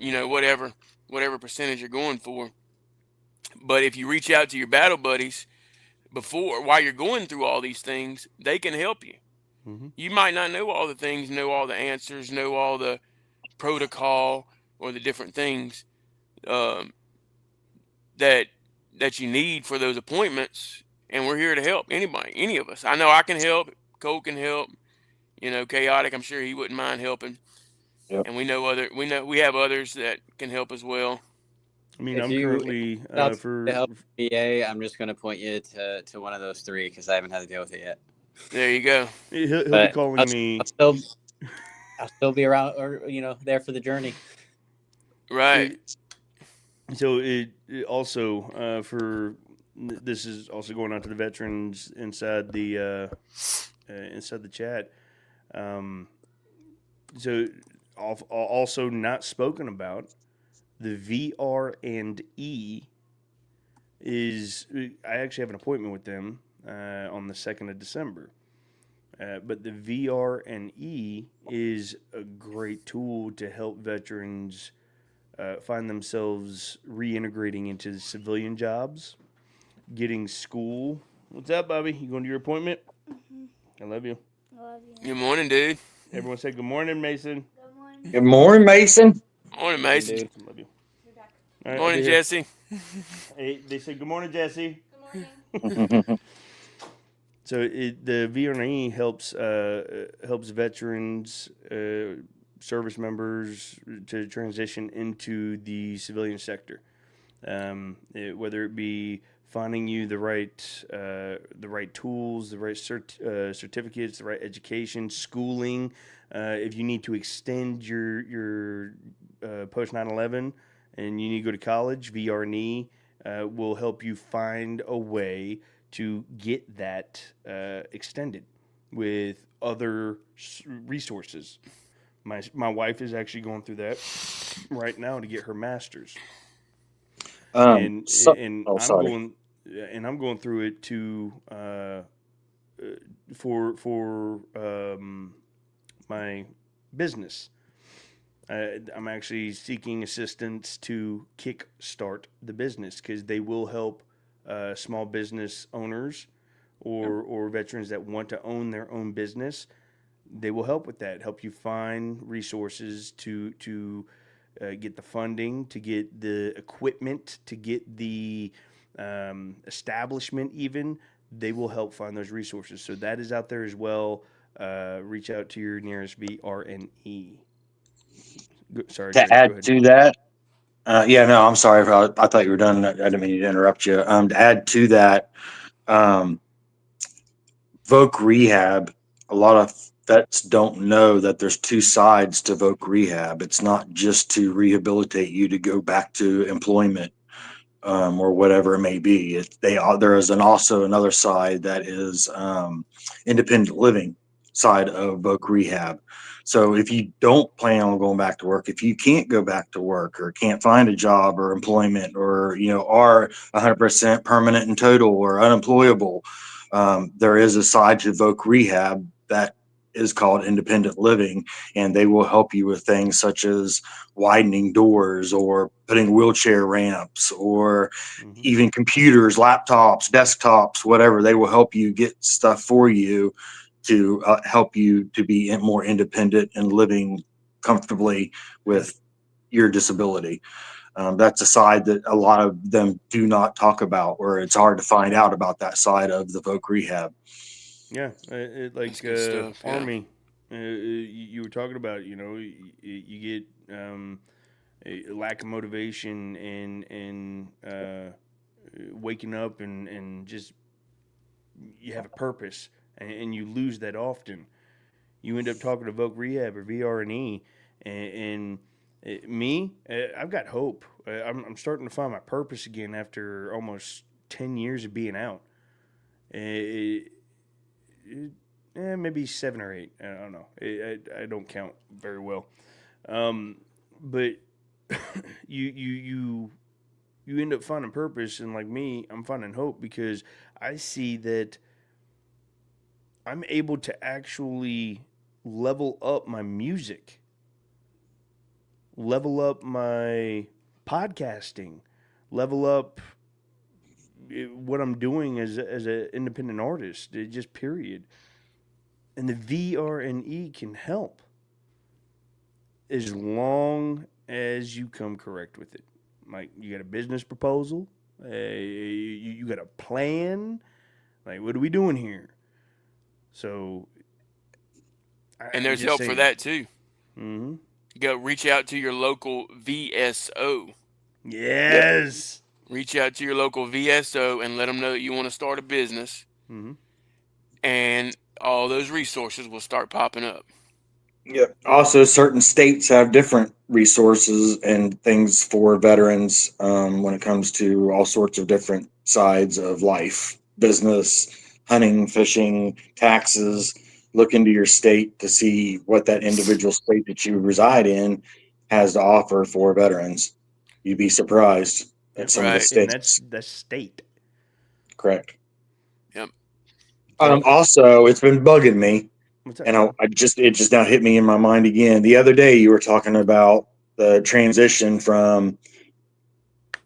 whatever percentage you're going for. But if you reach out to your battle buddies while you're going through all these things, they can help you. Mm-hmm. You might not know all the things, know all the answers, know all the protocol or the different things um, that you need for those appointments, and we're here to help anybody, any of us. I know I can help. Cole can help. Chaotic. I'm sure he wouldn't mind helping. Yep. And we have others that can help as well. I mean, If I'm you currently to help VA, I'm just going to point you to one of those three because I haven't had to deal with it yet. There you go. He'll be But calling me. I'll still be around, or there for the journey. Right. So it also for this is also going out to the veterans inside the chat. So also not spoken about, the VR&E is, I actually have an appointment with them on the 2nd of December. But the VR&E is a great tool to help veterans find themselves reintegrating into the civilian jobs, getting school. What's up, Bobby? You going to your appointment? Mm-hmm. I love you. I love you. Good morning, dude. Everyone say good morning, Mason. Good morning. Good morning, Mason. Morning, Mason. Dude. I love you. Good morning, Jesse. Hey, they say good morning, Jesse. Good morning. So the VR&E helps veterans, service members to transition into the civilian sector, whether it be finding you the right tools, the right certificates, the right education, schooling. If you need to extend your post 9/11 and you need to go to college, VR&E will help you find a way to get that extended with other resources. My wife is actually going through that right now to get her master's, I'm going through it to for my business. I'm actually seeking assistance to kickstart the business because they will help small business owners or veterans that want to own their own business. They will help with that, help you find resources to get the funding, to get the equipment, to get the establishment even. They will help find those resources. So that is out there as well. Reach out to your nearest VR&E. Sorry, to Jay, go add ahead. to that, I'm sorry. I thought you were done. I didn't mean to interrupt you. To add to that, Voc Rehab, a lot of vets don't know that there's two sides to Voc Rehab. It's not just to rehabilitate you to go back to employment or whatever it may be. There is also another side that is independent living side of Voc Rehab. So if you don't plan on going back to work, if you can't go back to work or can't find a job or employment, or, are 100% permanent and total or unemployable, there is a side to Voc Rehab that is called independent living, and they will help you with things such as widening doors or putting wheelchair ramps or even computers, laptops, desktops, whatever. They will help you get stuff for you to help you to be more independent and living comfortably with your disability. That's a side that a lot of them do not talk about, or it's hard to find out about that side of the Voc Rehab. Yeah, That's good stuff, yeah. Army. You were talking about, you get a lack of motivation and waking up and just you have a purpose, and you lose that often. You end up talking to Voc Rehab or VRE, and me, I've got hope. I'm starting to find my purpose again after almost 10 years of being out. Maybe 7 or 8. I don't know. I don't count very well. But you end up finding purpose, and like me, I'm finding hope because I see that I'm able to actually level up my music, level up my podcasting, level up what I'm doing as an independent artist, just period. And the VRE can help as long as you come correct with it. Like, you got a business proposal, you got a plan. Like, what are we doing here? So, And there's help for that too. Mm-hmm. You go reach out to your local VSO. Yes. Yep. Reach out to your local VSO and let them know that you want to start a business. Mm-hmm. And all those resources will start popping up. Yep. Also, certain states have different resources and things for veterans when it comes to all sorts of different sides of life, business, hunting, fishing, taxes. Look into your state to see what that individual state that you reside in has to offer for veterans. You'd be surprised at some of the Right. states. And that's state. Correct. Yep. Also, it's been bugging me. What's that? And it just now hit me in my mind again. The other day, you were talking about the transition from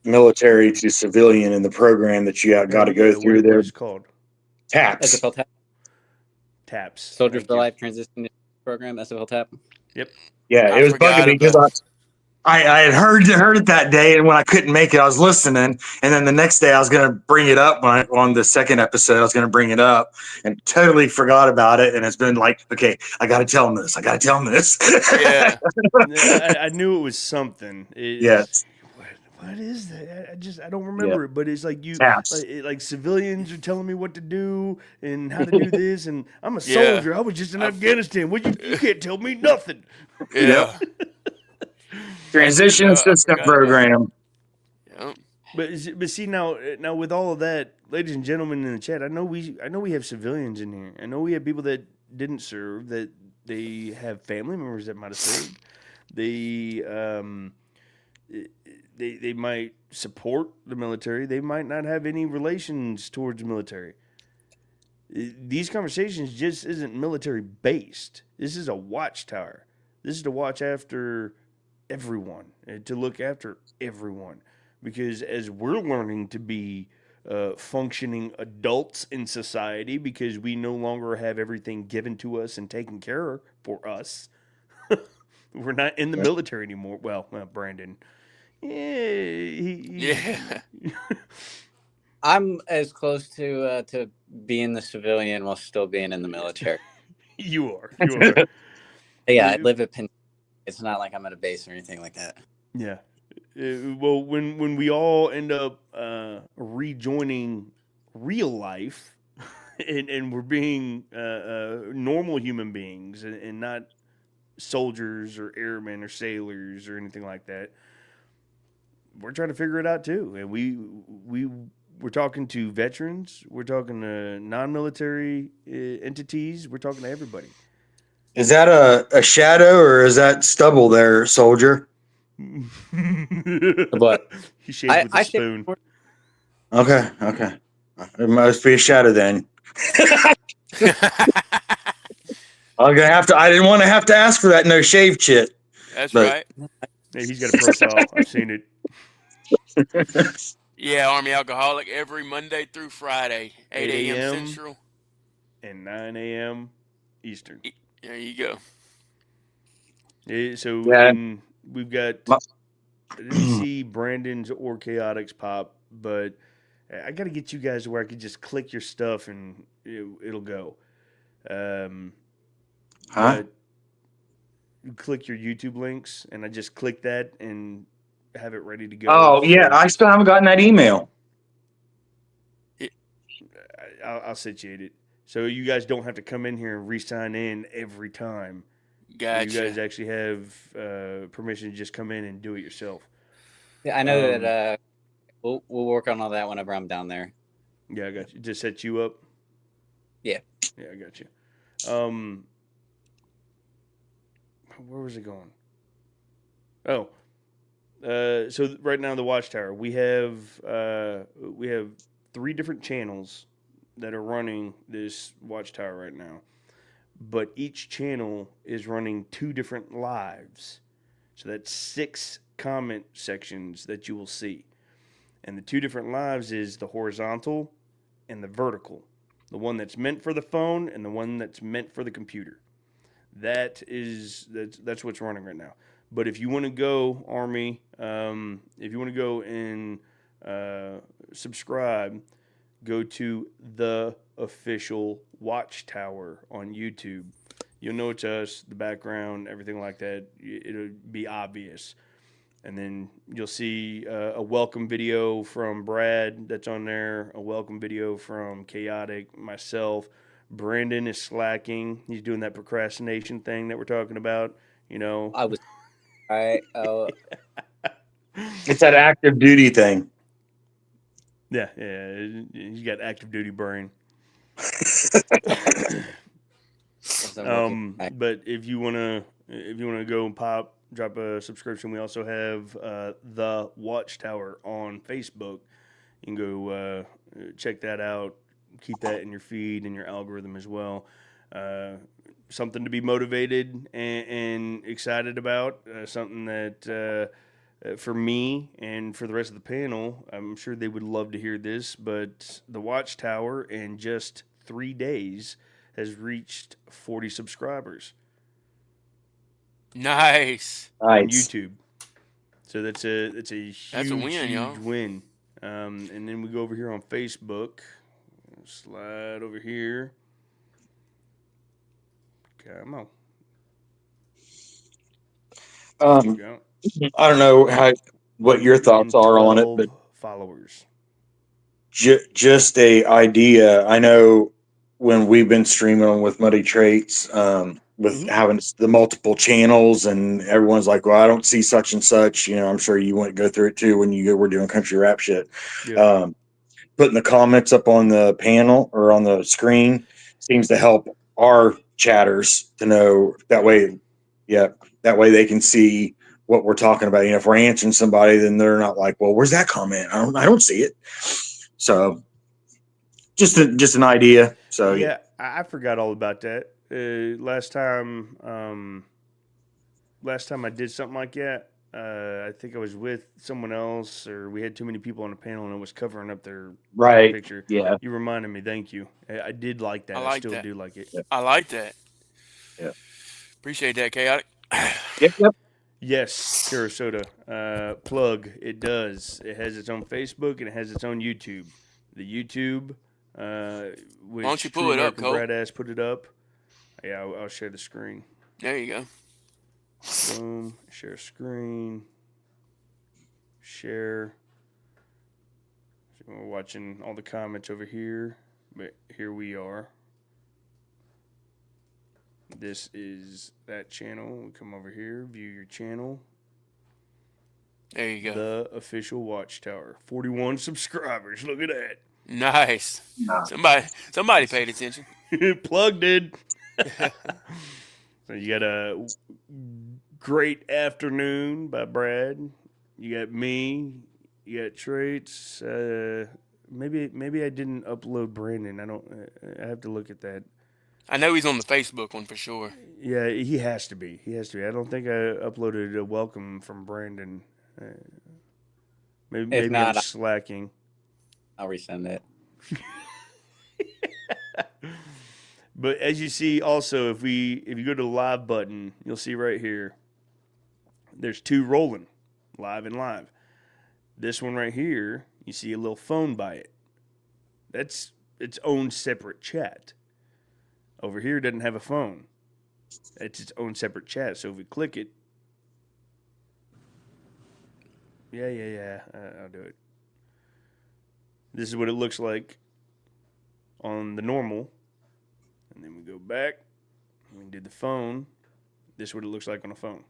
military to civilian in the program that you got to go through there. What is it called? TAPS. SFL TAP. TAPS. Soldiers for Life Transition Program, SFL TAP. Yep. Yeah, it was bugging me because I had heard it that day, and when I couldn't make it, I was listening. And then the next day, I was going to bring it up on the second episode. I was going to bring it up and totally forgot about it. And it's been like, okay, I got to tell him this. Yeah. I knew it was something. Yes. What is that? I don't remember it, but it's like like civilians are telling me what to do and how to do this, and I'm a soldier. I was just in Afghanistan. You can't tell me nothing. Yeah. Transition assistant program. Yep. But see now with all of that, ladies and gentlemen in the chat, I know we have civilians in here. I know we have people that didn't serve, that they have family members that might have served. They might support the military. They might not have any relations towards the military. These conversations just isn't military based. This is a watchtower. This is to watch after everyone, to look after everyone. Because as we're learning to be functioning adults in society, because we no longer have everything given to us and taken care of for us, we're not in the military anymore. Well, Brandon. Yeah. I'm as close to being the civilian while still being in the military. You are. Yeah, I live at Penn. It's not like I'm at a base or anything like that. Yeah. Well, when we all end up rejoining real life, and we're being normal human beings and not soldiers or airmen or sailors or anything like that, we're trying to figure it out too. And we're talking to veterans, we're talking to non-military entities, we're talking to everybody. Is that a shadow or is that stubble there, soldier? But He shaved with a I spoon. Okay. It must be a shadow then. I'm gonna have to. I didn't want to have to ask for that no shave shit. That's But right. Hey, he's got a profile. I've seen it. Yeah, Army Alcoholic every Monday through Friday, 8 a.m. Central. And 9 a.m. Eastern. There you go. So Yeah. and we've got. My- I didn't see Brandon's or Chaotic's pop, but I got to get you guys to where I could just click your stuff and it'll go. Huh? But you click your YouTube links, and I just click that and have it ready to go. Oh yeah, So I still haven't gotten that email. I'll situate it. So you guys don't have to come in here and re-sign in every time. Gotcha. You guys actually have permission to just come in and do it yourself. Yeah, I know that we'll work on all that whenever I'm down there. Yeah, I got you. Just set you up. Yeah. Yeah, I got you. Where was it going? Oh, so right now the Watchtower, we have 3 different channels that are running this Watchtower right now, but each channel is running 2 different lives, so that's 6 comment sections that you will see, and the 2 different lives is the horizontal and the vertical, the one that's meant for the phone and the one that's meant for the computer. That's what's running right now. But if you want to go, Army, if you want to go and subscribe, go to the official Watchtower on YouTube. You'll know it's us, the background, everything like that. It'll be obvious. And then you'll see a welcome video from Brad that's on there, a welcome video from Chaotic, myself. Brandon is slacking. He's doing that procrastination thing that we're talking about. I was right. It's that active duty thing. Yeah. He's got active duty brain. But if you wanna go and drop a subscription, we also have the Watchtower on Facebook. You can go check that out. Keep that in your feed and your algorithm as well. Something to be motivated and excited about. Something that for me and for the rest of the panel, I'm sure they would love to hear this. But the Watchtower in just 3 days has reached 40 subscribers. Nice. On YouTube. So that's a huge win, y'all. win. And then we go over here on Facebook. Slide over here. Come on. There you go. I don't know what your thoughts are on it, but followers. Just a idea. I know when we've been streaming with Muddy Traits, with having the multiple channels, and everyone's like, "Well, I don't see such and such." I'm sure you went go through it too when you were doing country rap shit. Yeah. Putting the comments up on the panel or on the screen seems to help our chatters to know that way. Yeah, that way they can see what we're talking about. If we're answering somebody, then they're not like, "Well, where's that comment? I don't see it." So, just an idea. So yeah, I forgot all about that. Last time I did something like that, I think I was with someone else, or we had too many people on the panel, and it was covering up their picture. Yeah, you reminded me. Thank you. I did like that. I still do like it. Yeah. I like that. Yeah. Appreciate that, Chaotic. Yep. Yes, Sarasota. Plug. It does. It has its own Facebook and it has its own YouTube. The YouTube. Which Why don't you pull it up, Cole? Brad ass put it up. Yeah, I'll share the screen. There you go. Boom. Share screen. Share. So we're watching all the comments over here, but here we are. This is that channel. We come over here, view your channel. There you go. The official Watchtower. 41 subscribers. Look at that. Nice. Somebody paid attention. Plugged in. So you got a great afternoon by Brad. You got me. You got traits. Maybe I didn't upload Brandon. I have to look at that. I know he's on the Facebook one for sure. Yeah, he has to be. He has to be. I don't think I uploaded a welcome from Brandon. Maybe I'm not, slacking. I'll resend it. But as you see, also if you go to the live button, you'll see right here. There's two rolling, live and live. This one right here, you see a little phone by it. That's its own separate chat. Over here, it doesn't have a phone. It's its own separate chat. So if we click it, yeah, I'll do it. This is what it looks like on the normal. And then we go back. We did the phone. This is what it looks like on a phone.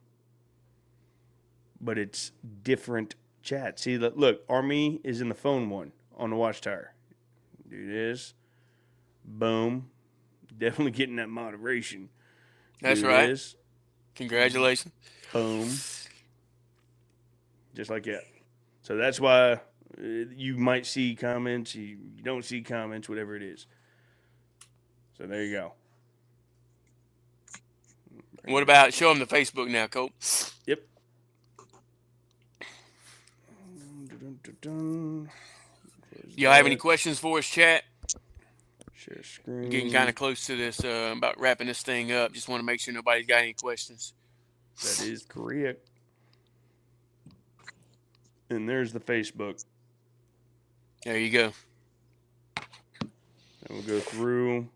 But it's different chat. See, look, Army is in the phone one on the Watchtower. Do this. Boom. Definitely getting that moderation. That's Do right. This. Congratulations. Boom. Just like that. So that's why you might see comments. You don't see comments, whatever it is. So there you go. What about show him the Facebook now, Colt? Yep. Y'all have any questions for us, chat? Share screen. Getting kind of close to this, about wrapping this thing up. Just want to make sure nobody's got any questions. That is correct. And there's the Facebook. There you go. And we'll go through.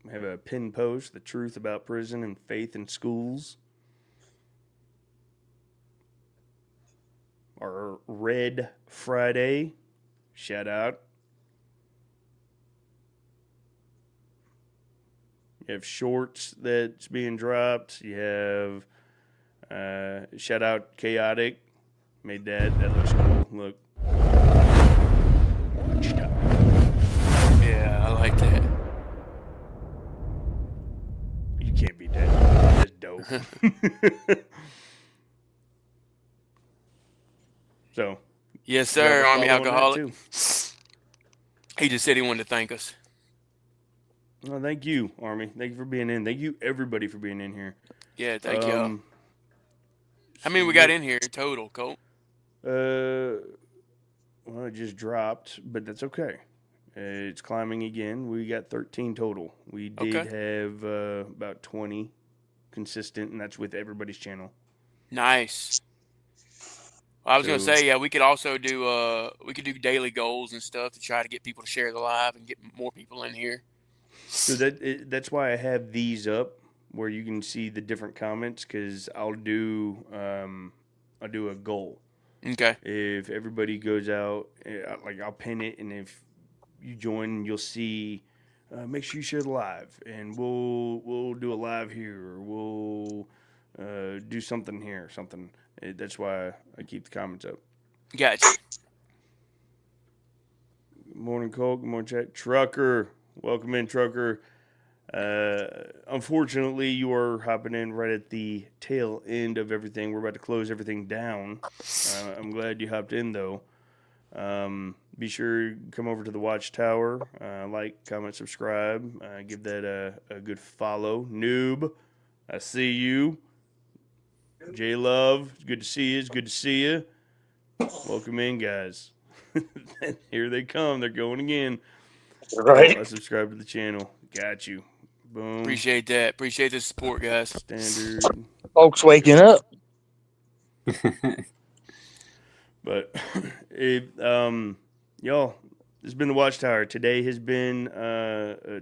We have a pin post, the truth about prison and faith in schools. Our Red Friday, shout out. You have shorts that's being dropped. You have shout out Chaotic. Made that. That looks cool. Look. Watchtower. Yeah, I like that. You can't beat that. That's dope. So. Yes, sir, Army follow on that Alcoholic. too. He just said he wanted to thank us. Well, thank you, Army. Thank you for being in. Thank you, everybody, for being in here. Yeah, thank y'all. How many we got in here total, Colt? Well, it just dropped, but that's okay. It's climbing again. We got 13 total. We did have about 20 consistent, and that's with everybody's channel. Nice. Well, I was gonna say, yeah, we could also do daily goals and stuff to try to get people to share the live and get more people in here. So that's why I have these up where you can see the different comments, because I'll do a goal. Okay. If everybody goes out, I'll pin it, and if you join, you'll see. Make sure you share the live, and we'll do a live here, or we'll do something here, or something. That's why I keep the comments up. Gotcha. Good morning, Cole. Good morning, chat. Trucker, welcome in, Trucker. Unfortunately, you are hopping in right at the tail end of everything. We're about to close everything down. I'm glad you hopped in, though. Be sure to come over to the Watchtower. Like, comment, subscribe. Give that a good follow. Noob, I see you. J Love, it's good to see you. It's good to see you. Welcome in, guys. Here they come. They're going again. Right. I subscribe to the channel. Got you. Boom. Appreciate that. Appreciate the support, guys. Standard. Folks waking up. But y'all, this has been the Watchtower. Today has been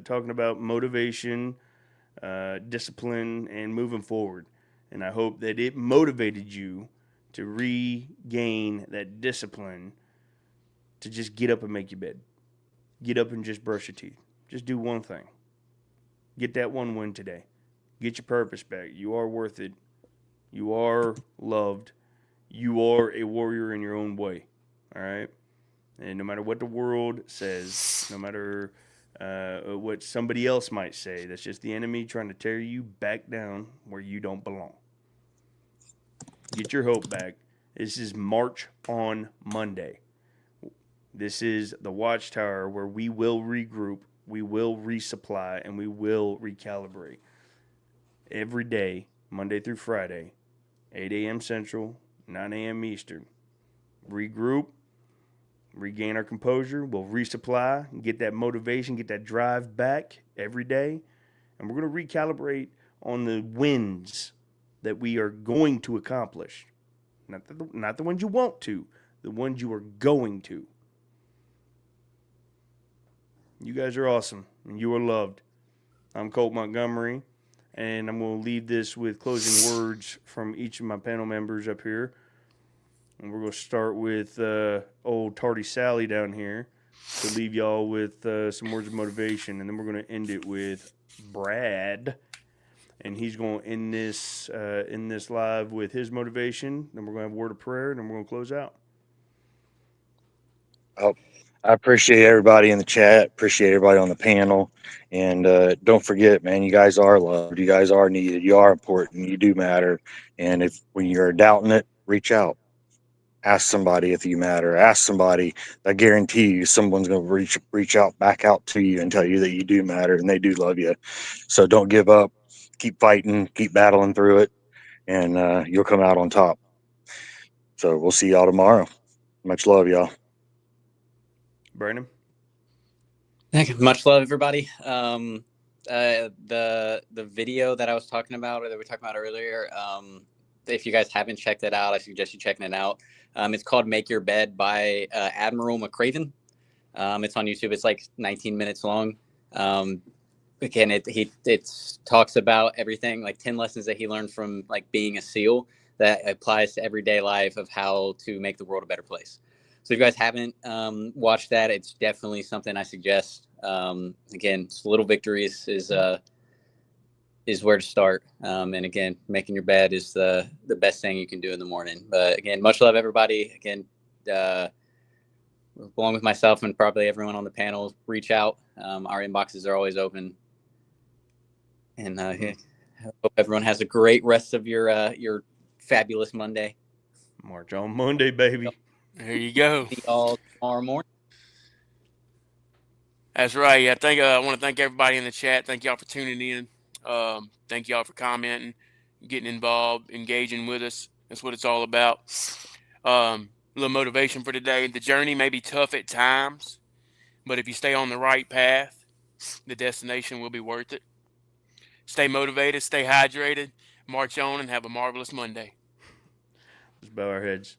talking about motivation, discipline, and moving forward. And I hope that it motivated you to regain that discipline to just get up and make your bed. Get up and just brush your teeth. Just do one thing. Get that one win today. Get your purpose back. You are worth it. You are loved. You are a warrior in your own way. All right? And no matter what the world says, no matter what somebody else might say. That's just the enemy trying to tear you back down where you don't belong. Get your hope back. This is March on Monday. This is the Watchtower where we will regroup, we will resupply, and we will recalibrate. Every day, Monday through Friday, 8 a.m. Central, 9 a.m. Eastern. Regroup, regain our composure, we'll resupply, get that motivation, get that drive back every day. And we're going to recalibrate on the wins that we are going to accomplish. Not the ones you want to, the ones you are going to. You guys are awesome, and you are loved. I'm Colt Montgomery, and I'm going to leave this with closing words from each of my panel members up here. And we're going to start with old Tardy Sally down here to leave y'all with some words of motivation, and then we're going to end it with Brad, and he's going to end this live with his motivation. Then we're going to have a word of prayer, and then we're going to close out. Oh, I appreciate everybody in the chat. Appreciate everybody on the panel. And don't forget, man, you guys are loved. You guys are needed. You are important. You do matter. And if when you're doubting it, reach out. Ask somebody if you matter. Ask somebody. I guarantee you someone's going to reach out, back out to you and tell you that you do matter and they do love you. So don't give up. Keep fighting. Keep battling through it. And you'll come out on top. So we'll see y'all tomorrow. Much love, y'all. Brandon? Much love, everybody. The video that I was talking about, or that we talked about earlier, if you guys haven't checked it out, I suggest you checking it out. It's called Make Your Bed by Admiral McCraven. It's on YouTube. It's like 19 minutes long. Again, it talks about everything, like 10 lessons that he learned from like being a SEAL that applies to everyday life of how to make the world a better place. So if you guys haven't watched that, it's definitely something I suggest. Again, little victories is where to start. And again, making your bed is the best thing you can do in the morning. But again, much love, everybody. Again, along with myself and probably everyone on the panel, reach out. Our inboxes are always open. And I hope everyone has a great rest of your fabulous Monday. March on Monday, baby. There you go. See y'all tomorrow morning. That's right. Yeah, I want to thank everybody in the chat. Thank y'all for tuning in. Thank y'all for commenting, getting involved, engaging with us. That's what it's all about. A little motivation for today. The journey may be tough at times, but if you stay on the right path, the destination will be worth it. Stay motivated, stay hydrated, march on, and have a marvelous Monday. Let's bow our heads.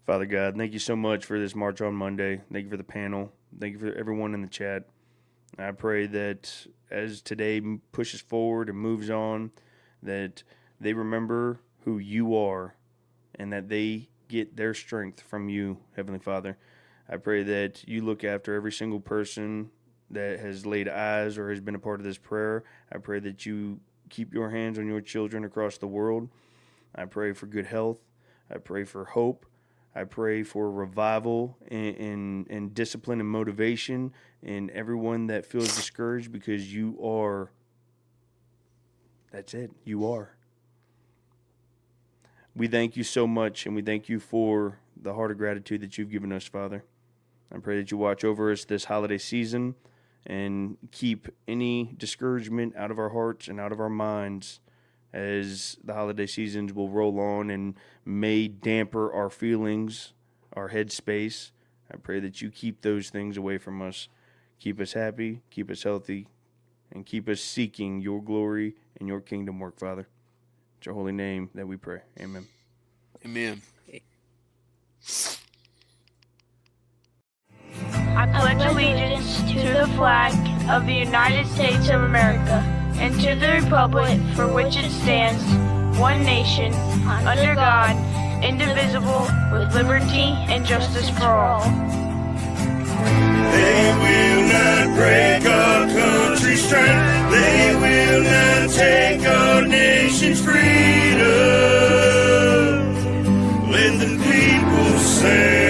Father God, thank you so much for this March on Monday. Thank you for the panel. Thank you for everyone in the chat. I pray that as today pushes forward and moves on, that they remember who you are and that they get their strength from you, Heavenly Father. I pray that you look after every single person that has laid eyes or has been a part of this prayer. I pray that you keep your hands on your children across the world. I pray for good health. I pray for hope. I pray for revival and discipline and motivation in everyone that feels discouraged, because you are. That's it. You are. We thank you so much, and we thank you for the heart of gratitude that you've given us, Father. I pray that you watch over us this holiday season and keep any discouragement out of our hearts and out of our minds as the holiday seasons will roll on and may damper our feelings, our headspace. I pray that you keep those things away from us. Keep us happy, keep us healthy, and keep us seeking your glory and your kingdom work, Father. It's your holy name that we pray. Amen. Amen. I pledge allegiance to the flag of the United States of America and to the republic for which it stands, one nation, under God, indivisible, with liberty and justice for all. They will not break our country's strength. They will not take our nation's freedom. Let the people say